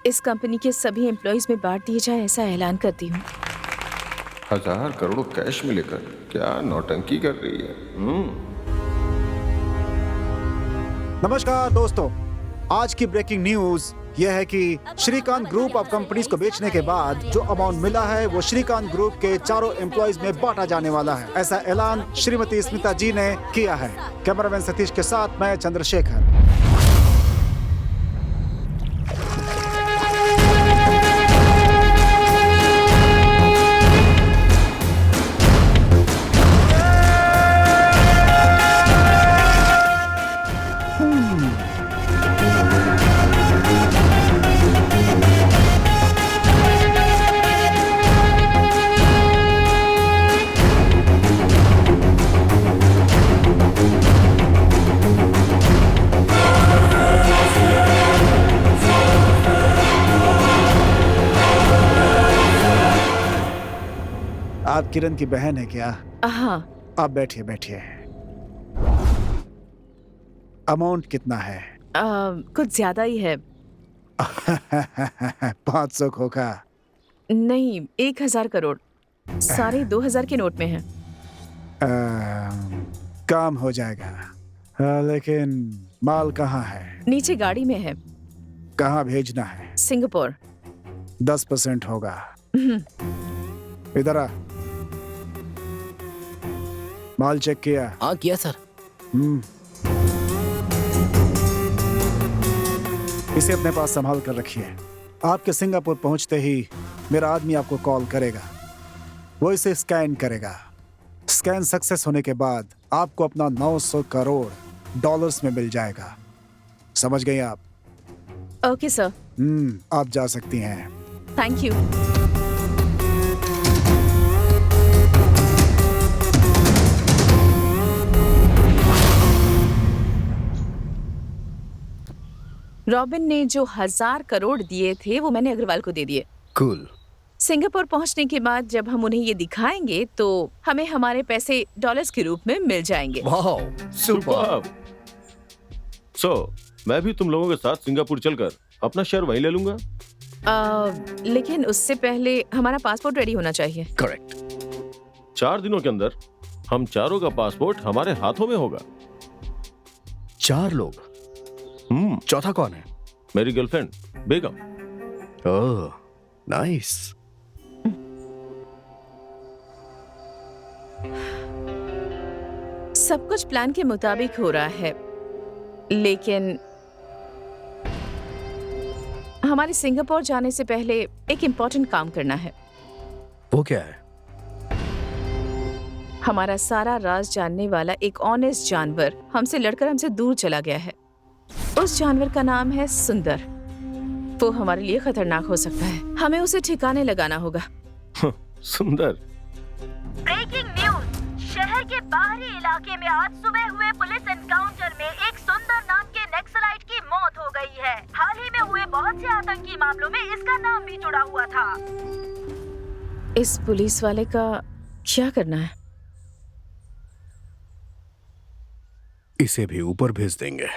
इस कंपनी के सभी एम्प्लॉइज में बांट दिए जाए, ऐसा ऐलान करती हूँ। 1000 करोड़ कैश में लेकर क्या नौटंकी कर रही है? नमस्कार दोस्तों, आज की ब्रेकिंग न्यूज यह है कि श्रीकांत ग्रुप ऑफ कंपनीज को बेचने के बाद जो अमाउंट मिला है वो श्रीकांत ग्रुप के चारों एम्प्लॉइज में बांटा जाने वाला है। ऐसा ऐलान श्रीमती स्मिता जी ने किया है। कैमरामैन सतीश के साथ मैं चंद्रशेखर। आप किरण की बहन है क्या? हाँ। आप बैठिए बैठिए। अमाउंट कितना है? कुछ ज्यादा ही है। 500 खोखा? नहीं, 1000 करोड़। सारे 2000 के नोट में हैं। काम हो जाएगा, लेकिन माल कहाँ है? नीचे गाड़ी में है। कहाँ भेजना है? सिंगापुर। 10% होगा। इधर आ। माल चेक किया? हाँ किया सर। इसे अपने पास संभाल कर रखिए। आपके सिंगापुर पहुंचते ही मेरा आदमी आपको कॉल करेगा। वो इसे स्कैन करेगा। स्कैन सक्सेस होने के बाद आपको अपना 900 करोड़ डॉलर्स में मिल जाएगा। समझ गई आप? Okay sir. आप जा सकती हैं। Thank you. रॉबिन ने जो 1000 करोड़ दिए थे वो मैंने अग्रवाल को दे दिए। कूल। सिंगापुर पहुंचने के बाद जब हम उन्हें ये दिखाएंगे तो हमें हमारे पैसे डॉलर्स के रूप में मिल जाएंगे। Wow, super. सो मैं भी तुम लोगों के साथ सिंगापुर चलकर अपना शेयर वहीं ले लूंगा। लेकिन उससे पहले हमारा पासपोर्ट रेडी होना चाहिए। करेक्ट। 4 दिनों के अंदर हम चारों का पासपोर्ट हमारे हाथों में होगा। 4 लोग? चौथा कौन है? मेरी गर्लफ्रेंड बेगम। ओह, नाइस। सब कुछ प्लान के मुताबिक हो रहा है, लेकिन हमारे सिंगापुर जाने से पहले एक इम्पोर्टेंट काम करना है। वो क्या है? हमारा सारा राज जानने वाला एक ऑनेस्ट जानवर हमसे लड़कर हमसे दूर चला गया है। उस जानवर का नाम है सुंदर। वो हमारे लिए खतरनाक हो सकता है। हमें उसे ठिकाने लगाना होगा। सुंदर। Breaking news. शहर के बाहरी इलाके में आज सुबह हुए पुलिस एनकाउंटर में एक सुंदर नाम के नक्सलाइट की मौत हो गई है। हाल ही में हुए बहुत से आतंकी मामलों में इसका नाम भी जुड़ा हुआ था। इस पुलिस वाले का क्या करना है? इसे भी ऊपर भेज देंगे।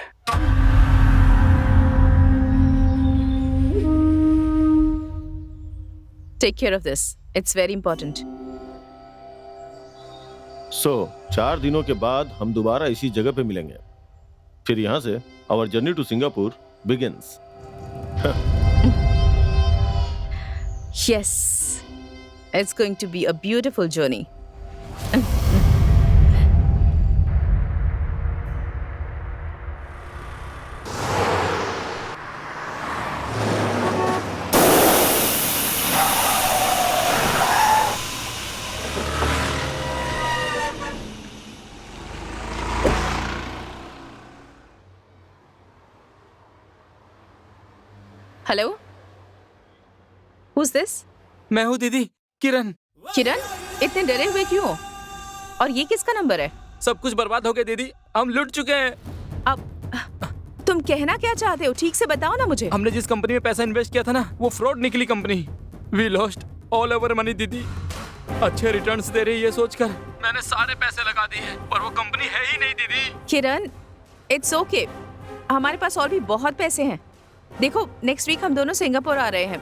Take care of this. It's very important. सो 4 दिनों के बाद हम दोबारा इसी जगह पे मिलेंगे। फिर यहाँ से our journey to Singapore begins. Yes, it's going to be a beautiful journey. Hello, Who's this? मैं हूँ दीदी, किरण। किरण, इतने डरे हुए क्यों? और ये किसका नंबर है? सब कुछ बर्बाद हो गया दीदी, हम लुट चुके हैं। अब तुम कहना क्या चाहते हो? ठीक से बताओ ना मुझे। हमने जिस कंपनी में पैसा इन्वेस्ट किया था ना, वो फ्रॉड निकली कंपनी। We lost all over money दीदी। अच्छे रिटर्न्स दे रही है सोचकर मैंने सारे पैसे लगा दिए, पर वो कंपनी है ही नहीं दीदी। किरण, इट्स ओके, हमारे पास और भी बहुत पैसे हैं। देखो, नेक्स्ट वीक हम दोनों सिंगापुर आ रहे हैं,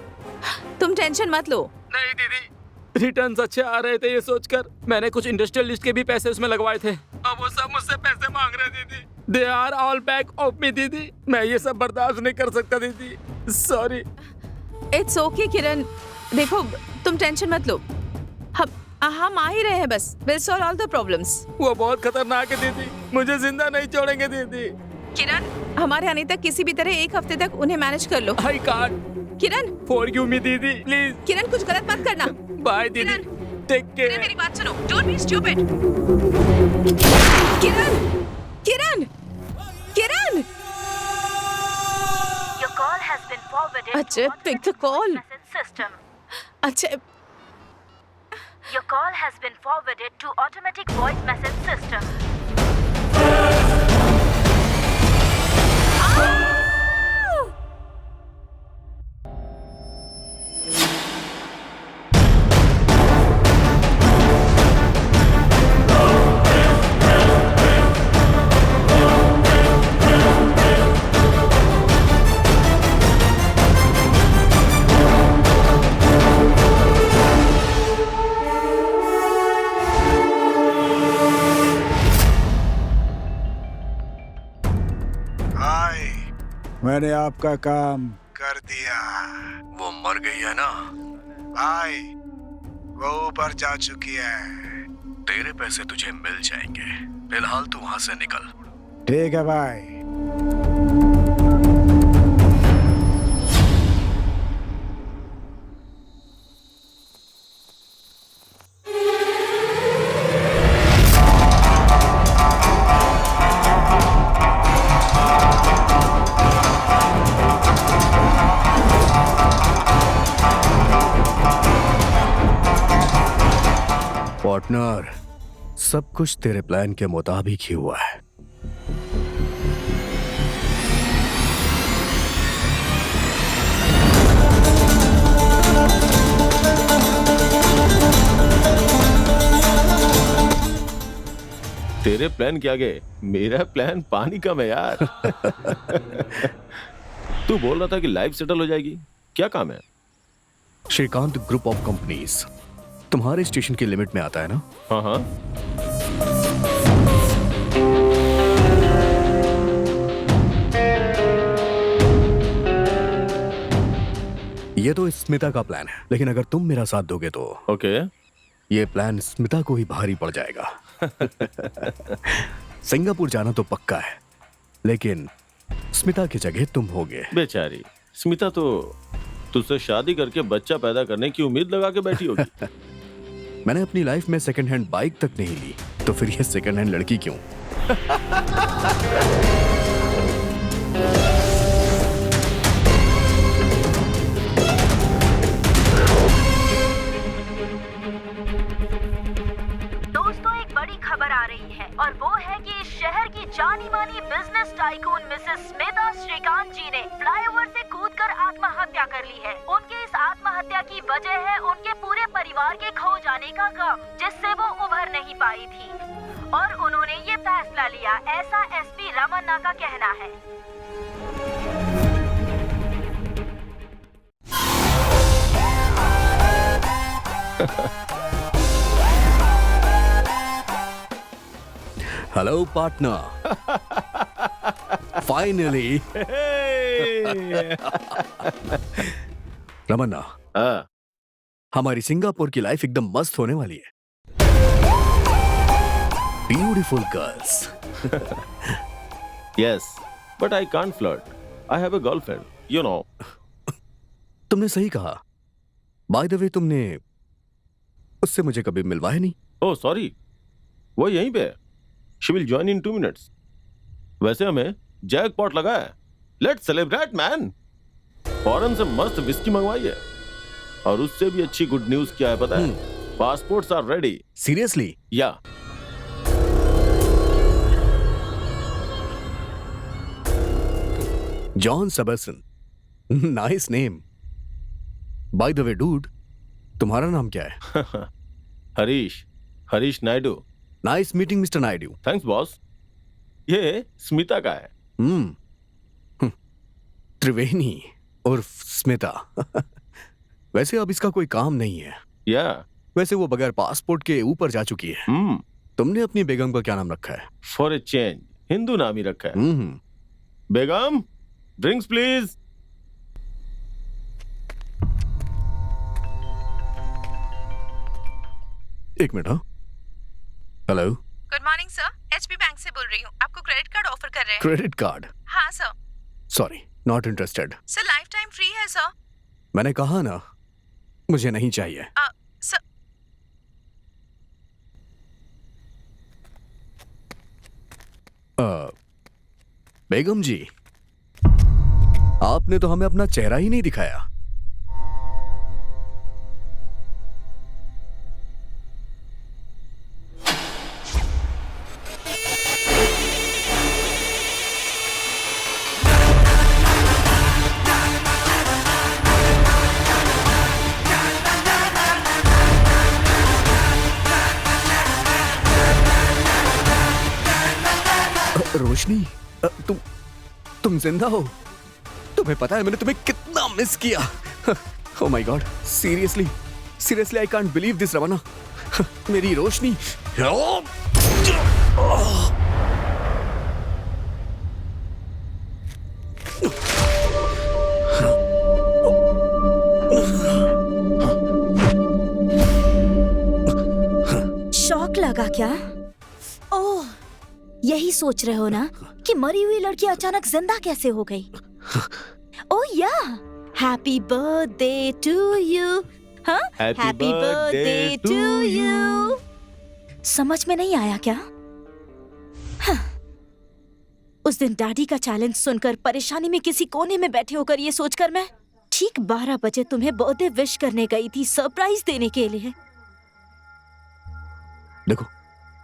तुम टेंशन मत लो। नहीं दीदी, रिटर्न्स अच्छे आ रहे थे ये सोचकर मैंने कुछ इंडस्ट्रियलिस्ट के भी पैसे उसमें लगवाए थे। अब वो सब मुझसे पैसे मांग रहे दीदी। They are all back of me दीदी। मैं ये सब बर्दाश्त नहीं कर सकता दीदी, सॉरी। इट्स ओके किरण, देखो तुम टेंशन मत लो, हम आ ही रहे हैं, बस will solve all the problems. वो बहुत खतरनाक है दीदी, मुझे जिंदा नहीं छोड़ेंगे दीदी। किरण, हमारे आने तक किसी भी तरह 1 हफ्ते तक उन्हें मैनेज कर लो। I can't. Kiran, forgive me दीदी, प्लीज। किरण, कुछ गलत मत करना। बाय दीदी, टेक केयर। मेरी बात सुनो, don't be stupid. Kiran, Kiran, Kiran. Your call has been forwarded to अच्छा, pick the call. message system. अच्छा, Your call has been forwarded to automatic voice message system. मैंने आपका काम कर दिया। वो मर गई है ना? भाई वो ऊपर जा चुकी है। तेरे पैसे तुझे मिल जाएंगे, फिलहाल तू वहां से निकल। ठीक है भाई। पार्टनर, सब कुछ तेरे प्लान के मुताबिक ही हुआ है। तेरे प्लान के आगे मेरा प्लान पानी कम है यार। तू बोल रहा था कि लाइफ सेटल हो जाएगी, क्या काम है? श्रीकांत ग्रुप ऑफ कंपनीज तुम्हारे स्टेशन की लिमिट में आता है ना? हाँ हाँ। ये तो स्मिता का प्लान है, लेकिन अगर तुम मेरा साथ दोगे तो ओके। ये प्लान स्मिता को ही भारी पड़ जाएगा। सिंगापुर जाना तो पक्का है, लेकिन स्मिता की जगह तुम होगे। बेचारी स्मिता तो तुझसे शादी करके बच्चा पैदा करने की उम्मीद लगा के बैठी होगी। मैंने अपनी लाइफ में सेकंड हैंड बाइक तक नहीं ली, तो फिर ये सेकंड हैंड लड़की क्यों? दोस्तों, एक बड़ी खबर आ रही है और वो है कि इस शहर की जानी मानी business tycoon missus Smita Shrikant ji ने फ्लाईओवर से कूदकर आत्महत्या कर ली है। उनके इस आत्महत्या की वजह है उनके पूरे परिवार के खो जाने का गम, जिससे वो उभर नहीं पाई थी और उन्होंने ये फैसला लिया, ऐसा एसपी रमन्ना का कहना है। Hello partner, finally. रमन्ना, हमारी सिंगापुर की लाइफ एकदम मस्त होने वाली है। Beautiful girls. Yes, but I can't flirt. I have a girlfriend, you know. तुमने सही कहा। बाय द वे, तुमने उससे मुझे कभी मिलवाया नहीं। ओह सॉरी, वो यहीं पे है। She will join in 2 minutes. वैसे हमें जैकपॉट लगा है। Let's celebrate, man. फॉरेन से मस्त विस्की मंगवाई है, और उससे भी अच्छी गुड न्यूज क्या है पता है? Passports are ready. Seriously? Yeah. John Suberson, nice name. By the way dude, तुम्हारा नाम क्या है? Harish Naidu. Nice meeting mister Naidu. Thanks boss. ये स्मिता का है। त्रिवेणी और स्मिता। वैसे अब इसका कोई काम नहीं है। या वैसे वो बगैर पासपोर्ट के ऊपर जा चुकी है। तुमने अपनी बेगम का क्या नाम रखा है? फॉर ए चेंज हिंदू नाम ही रखा है। बेगम, ड्रिंक्स प्लीज। एक मिनट। हाँ, hello. Good morning sir, HP bank से बोल रही हूँ। आपको क्रेडिट कार्ड ऑफर कर रहे हैं। Credit card? हाँ sir. Sorry, not interested. Sir life time free है सर। मैंने कहा ना, मुझे नहीं चाहिए। सर बेगम जी, आपने तो हमें अपना चेहरा ही नहीं दिखाया। रोशनी, तुम जिंदा हो? तुम्हें पता है मैंने तुम्हें कितना मिस किया। Oh my god, seriously I can't believe this Ramanna. मेरी रोशनी। लगा क्या? ओह, यही सोच रहे हो ना कि मरी हुई लड़की अचानक जिंदा कैसे हो गई? ओह या, हैप्पी बर्थडे टू यू। हाँ, हैप्पी बर्थडे टू यू। समझ में नहीं आया क्या? हाँ। उस दिन डैडी का चैलेंज सुनकर परेशानी में किसी कोने में बैठे होकर ये सोचकर मैं ठीक 12 बजे तुम्हें बर्थडे विश करने गई थी, सरप्राइज देने के लिए। देखो,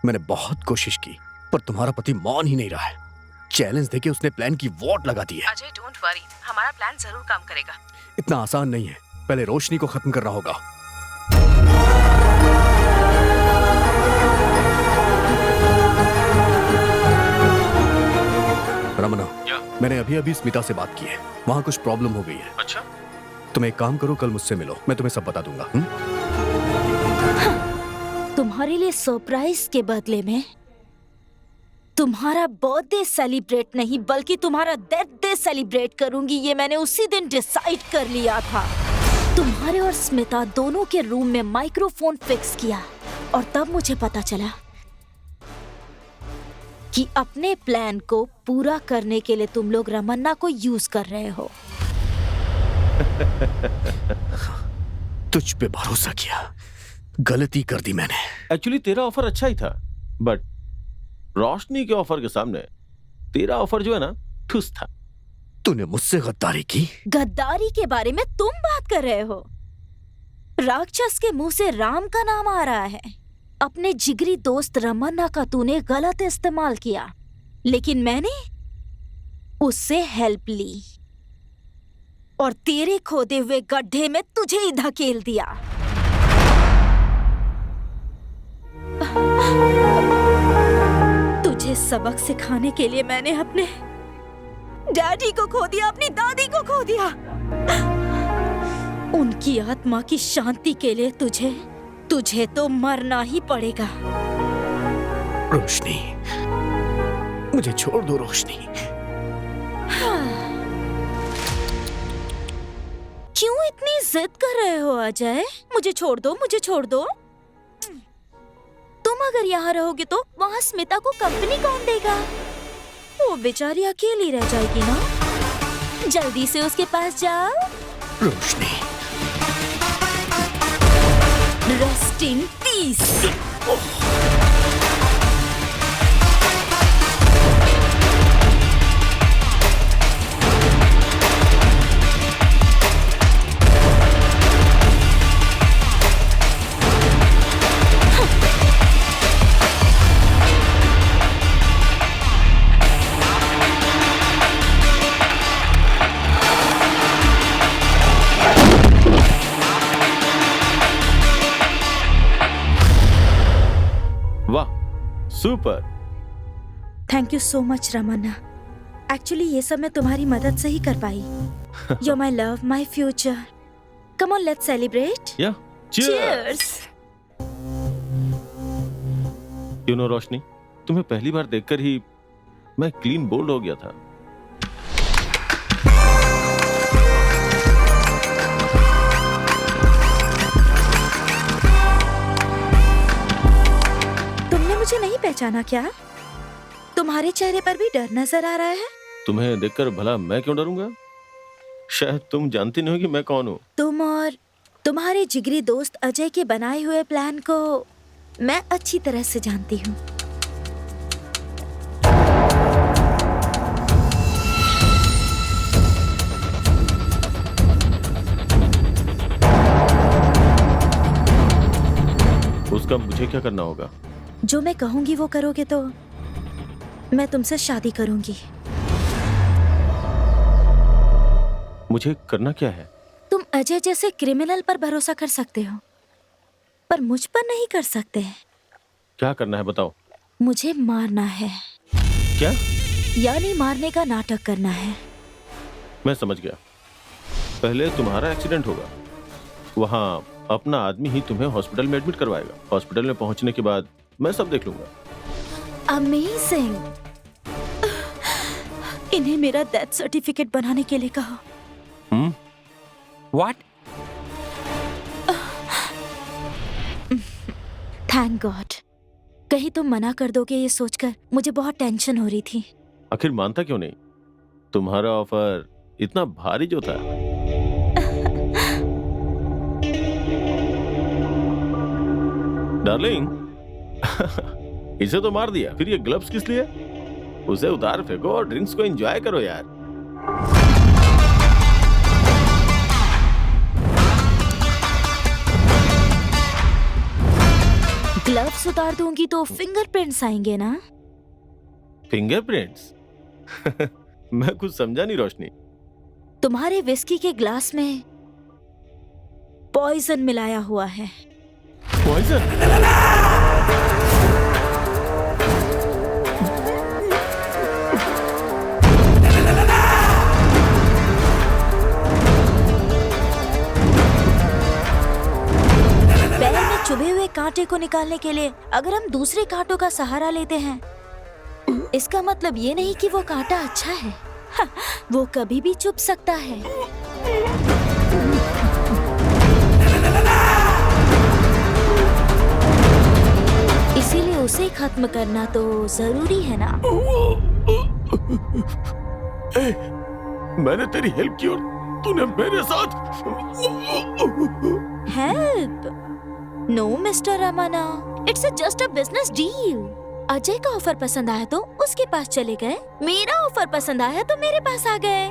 मैंने बहुत कोशिश की पर तुम्हारा पति मान ही नहीं रहा है। चैलेंज देके उसने प्लान की वॉट लगा दी है। अजय डोंट वरी, हमारा प्लान जरूर काम करेगा। इतना आसान नहीं है, पहले रोशनी को खत्म करना होगा। रमना, मैंने अभी अभी स्मिता से बात की है, वहाँ कुछ प्रॉब्लम हो गई है। अच्छा, तुम एक काम करो, कल मुझसे मिलो, मैं तुम्हें सब बता दूंगा। तुम्हारे लिए सरप्राइज के बदले में तुम्हारा बर्थडे सेलिब्रेट नहीं बल्कि तुम्हारा डेथ डे सेलिब्रेट करूंगी, ये मैंने उसी दिन डिसाइड कर लिया था। तुम्हारे और स्मिता दोनों के रूम में माइक्रोफोन फिक्स किया और तब मुझे पता चला कि अपने प्लान को पूरा करने के लिए तुम लोग रमन्ना को यूज कर रहे हो। तुझ पे भरोसा किया, गलती कर दी मैंने। एक्चुअली तेरा ऑफर अच्छा ही था, बट रोशनी के ऑफर के सामने तेरा ऑफर जो है ना, ठुस था। तूने मुझसे गद्दारी की? गद्दारी के बारे में तुम बात कर रहे हो? राक्षस के मुंह से राम का नाम आ रहा है। अपने जिगरी दोस्त रमन्ना का तूने गलत इस्तेमाल किया, लेकिन मैंने उससे हेल्प ली और तेरे खोदे हुए गड्ढे में तुझे ही धकेल दिया। तुझे सबक सिखाने के लिए मैंने अपने डैडी को खो दिया, अपनी दादी को खो दिया। उनकी आत्मा की शांति के लिए तुझे तो मरना ही पड़ेगा। रोशनी, मुझे छोड़ दो रोशनी। क्यों इतनी जिद कर रहे हो अजय? मुझे छोड़ दो, मुझे छोड़ दो। तुम अगर यहाँ रहोगे तो वहाँ स्मिता को कंपनी कौन देगा? वो बेचारी अकेली रह जाएगी ना। जल्दी से उसके पास जाओ। Roshni, rest in peace. Super, thank you so much Ramanna. Actually ये सब मैं तुम्हारी मदद से ही कर पाई। You're my love, my future. Come on, let's celebrate. Yeah, cheers. You know रोशनी, तुम्हें पहली बार देखकर ही मैं क्लीन बोल्ड हो गया था। मुझे नहीं पहचाना क्या? तुम्हारे चेहरे पर भी डर नजर आ रहा है। तुम्हें देखकर भला मैं क्यों डरूंगा? शायद तुम जानती नहीं हो कि मैं कौन हूँ। तुम और तुम्हारे जिगरी दोस्त अजय के बनाए हुए प्लान को मैं अच्छी तरह से जानती हूँ। उसका मुझे क्या करना होगा? जो मैं कहूंगी वो करोगे तो मैं तुमसे शादी करूंगी। मुझे करना क्या है? तुम अजय जैसे क्रिमिनल पर भरोसा कर सकते हो, पर मुझ पर नहीं कर सकते। क्या करना है बताओ? मुझे मारना है। क्या? यानी मारने का नाटक करना है। मैं समझ गया। पहले तुम्हारा एक्सीडेंट होगा, वहाँ अपना आदमी ही तुम्हें हॉस्पिटल में एडमिट करवाएगा। हॉस्पिटल में पहुंचने के बाद मैं सब देख लूंगा। अमेजिंग। इन्हें मेरा डेथ सर्टिफिकेट बनाने के लिए कहो। What? Thank God. कहीं तुम मना कर दोगे ये सोचकर मुझे बहुत टेंशन हो रही थी। आखिर मानता क्यों नहीं? तुम्हारा ऑफर इतना भारी जो था। डार्लिंग, इसे तो मार दिया, फिर ये ग्लव्स किस लिए? उसे उतार फेंको और ड्रिंक्स को एंजॉय करो यार। ग्लव्स उतार दूंगी तो फिंगरप्रिंट्स आएंगे ना? फिंगरप्रिंट्स? मैं कुछ समझा नहीं रोशनी। तुम्हारे विस्की के ग्लास में पॉइजन मिलाया हुआ है। पॉइजन? पैर में चुभे हुए कांटे को निकालने के लिए अगर हम दूसरे कांटों का सहारा लेते हैं, इसका मतलब ये नहीं कि वो कांटा अच्छा है। हाँ, वो कभी भी चुभ सकता है। इसीलिए उसे खत्म करना तो जरूरी है ना। मैंने तेरी हेल्प की और तूने मेरे साथ। Help? No mister Ramanna, it's just a business deal. Ajay का ऑफर पसंद आया तो उसके पास चले गए, मेरा ऑफर पसंद आया तो मेरे पास आ गए।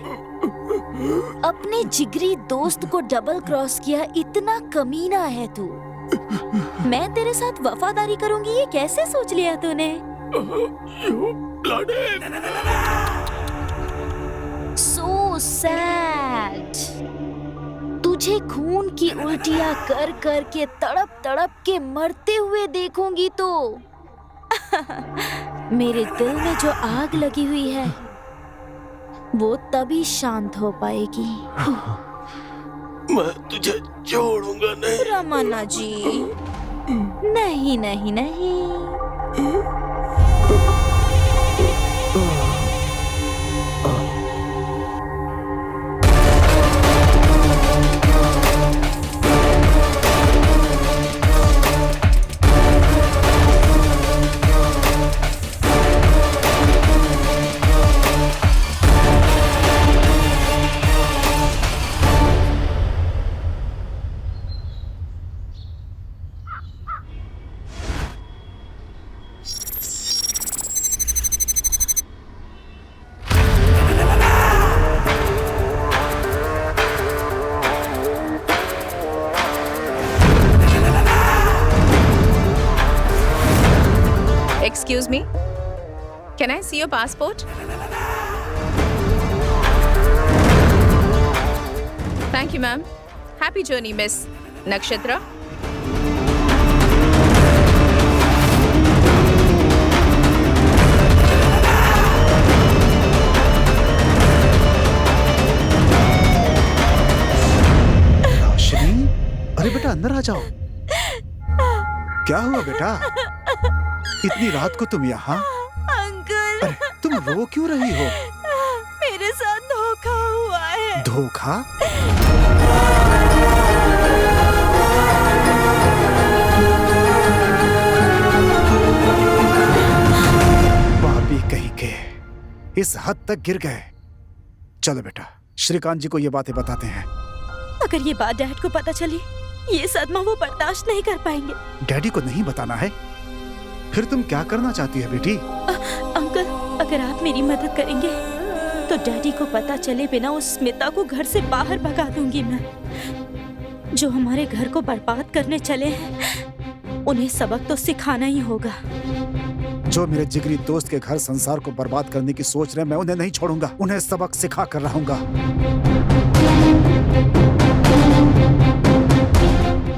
अपने जिगरी दोस्त को डबल क्रॉस किया, इतना कमीना है तू। मैं तेरे साथ वफादारी करूंगी ये कैसे सोच लिया तूने? So sad। तुझे खून की उल्टियां कर कर के तड़प तड़प के मरते हुए देखूंगी तो मेरे दिल में जो आग लगी हुई है वो तभी शांत हो पाएगी। मैं तुझे छोड़ूंगा नहीं। रमन्ना जी, नहीं नहीं नहीं। Excuse me, can I see your passport? Thank you, ma'am. Happy journey, Miss Nakshatra. रोशनी, अरे बेटा अंदर आ जाओ। क्या हुआ बेटा? इतनी रात को तुम यहाँ? अंकल, अरे तुम रो क्यों रही हो? मेरे साथ धोखा हुआ है। धोखा? पापी कहीं के, इस हद तक गिर गए। चलो बेटा, श्रीकांत जी को ये बातें बताते हैं। अगर ये बात डैड को पता चली, ये सदमा वो बर्दाश्त नहीं कर पाएंगे। डैडी को नहीं बताना है? फिर तुम क्या करना चाहती है बेटी? अंकल, अगर आप मेरी मदद करेंगे तो डैडी को पता चले बिना उस स्मिता को घर से बाहर भगा दूंगी मैं। जो हमारे घर को बर्बाद करने चले हैं, उन्हें सबक तो सिखाना ही होगा। जो मेरे जिगरी दोस्त के घर संसार को बर्बाद करने की सोच रहे हैं, मैं उन्हें नहीं छोड़ूंगा। उन्हें सबक सिखा कर रहूंगा।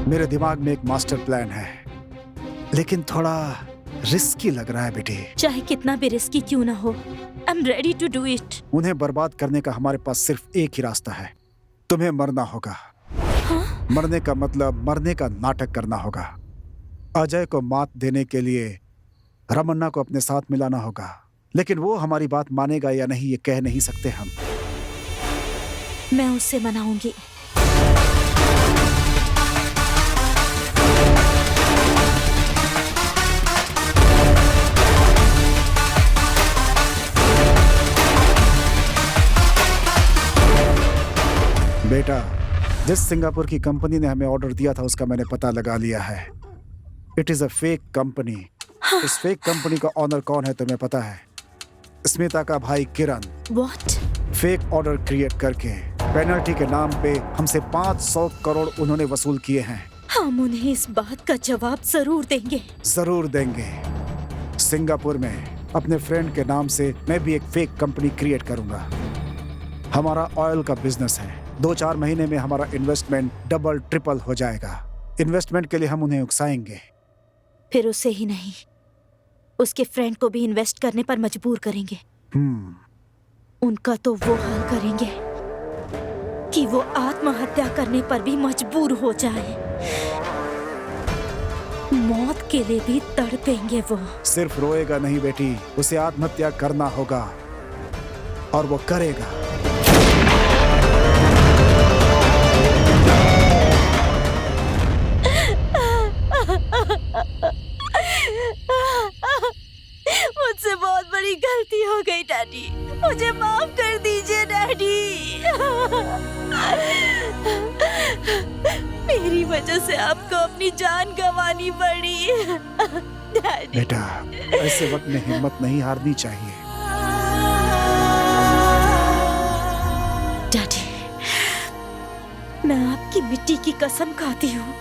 मेरे दिमाग में एक मास्टर प्लान है, लेकिन थोड़ा रिस्की लग रहा है बेटी। चाहे कितना भी रिस्की क्यों ना हो, I am ready to do it. उन्हें बर्बाद करने का हमारे पास सिर्फ एक ही रास्ता है। तुम्हें मरना होगा। हाँ? मरने का मतलब मरने का नाटक करना होगा। अजय को मात देने के लिए रमन्ना को अपने साथ मिलाना होगा, लेकिन वो हमारी बात मानेगा या नहीं ये कह नहीं सकते हम। मैं उससे मनाऊंगी। बेटा, जिस सिंगापुर की कंपनी ने हमें ऑर्डर दिया था उसका मैंने पता लगा लिया है। It is a fake company. इस फेक कंपनी का ऑनर कौन है तुम्हें पता है? स्मिता का भाई किरण। व्हाट? फेक ऑर्डर क्रिएट करके पेनल्टी के नाम पे हमसे 500 करोड़ उन्होंने वसूल किए हैं। हम उन्हें इस बात का जवाब जरूर देंगे। जरूर देंगे। सिंगापुर में अपने फ्रेंड के नाम से मैं भी एक फेक कंपनी क्रिएट करूंगा। हमारा ऑयल का बिजनेस है। 2-4 महीने में हमारा इन्वेस्टमेंट डबल ट्रिपल हो जाएगा। इन्वेस्टमेंट के लिए हम उन्हें उकसाएंगे। फिर उसे ही नहीं, उसके फ्रेंड को भी इन्वेस्ट करने पर मजबूर करेंगे। उनका तो वो हाल करेंगे कि वो आत्महत्या करने पर भी मजबूर हो जाए। मौत के लिए भी तड़पेंगे वो। सिर्फ रोएगा नहीं बेटी, उसे आत्महत्या करना होगा और वो करेगा। मुझसे बहुत बड़ी गलती हो गई डैडी, मुझे माफ कर दीजिए डैडी। मेरी वजह से आपको अपनी जान गंवानी पड़ी डैडी। बेटा, ऐसे वक्त में हिम्मत नहीं हारनी चाहिए। डैडी, मैं आपकी मिट्टी की कसम खाती हूँ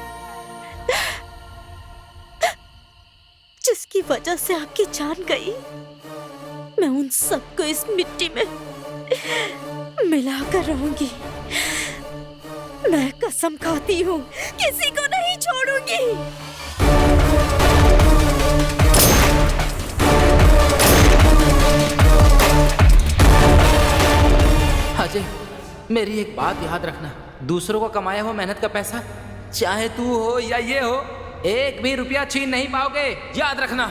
जिसकी वजह से आपकी जान गई। मैं उन सबको इस मिट्टी में मिलाकर रहूंगी। मैं कसम खाती हूँ, किसी को नहीं छोड़ूंगी। अजय, मेरी एक बात याद रखना, दूसरों को कमाया हुआ मेहनत का पैसा, चाहे तू हो या ये हो, एक भी रुपया छीन नहीं पाओगे, याद रखना।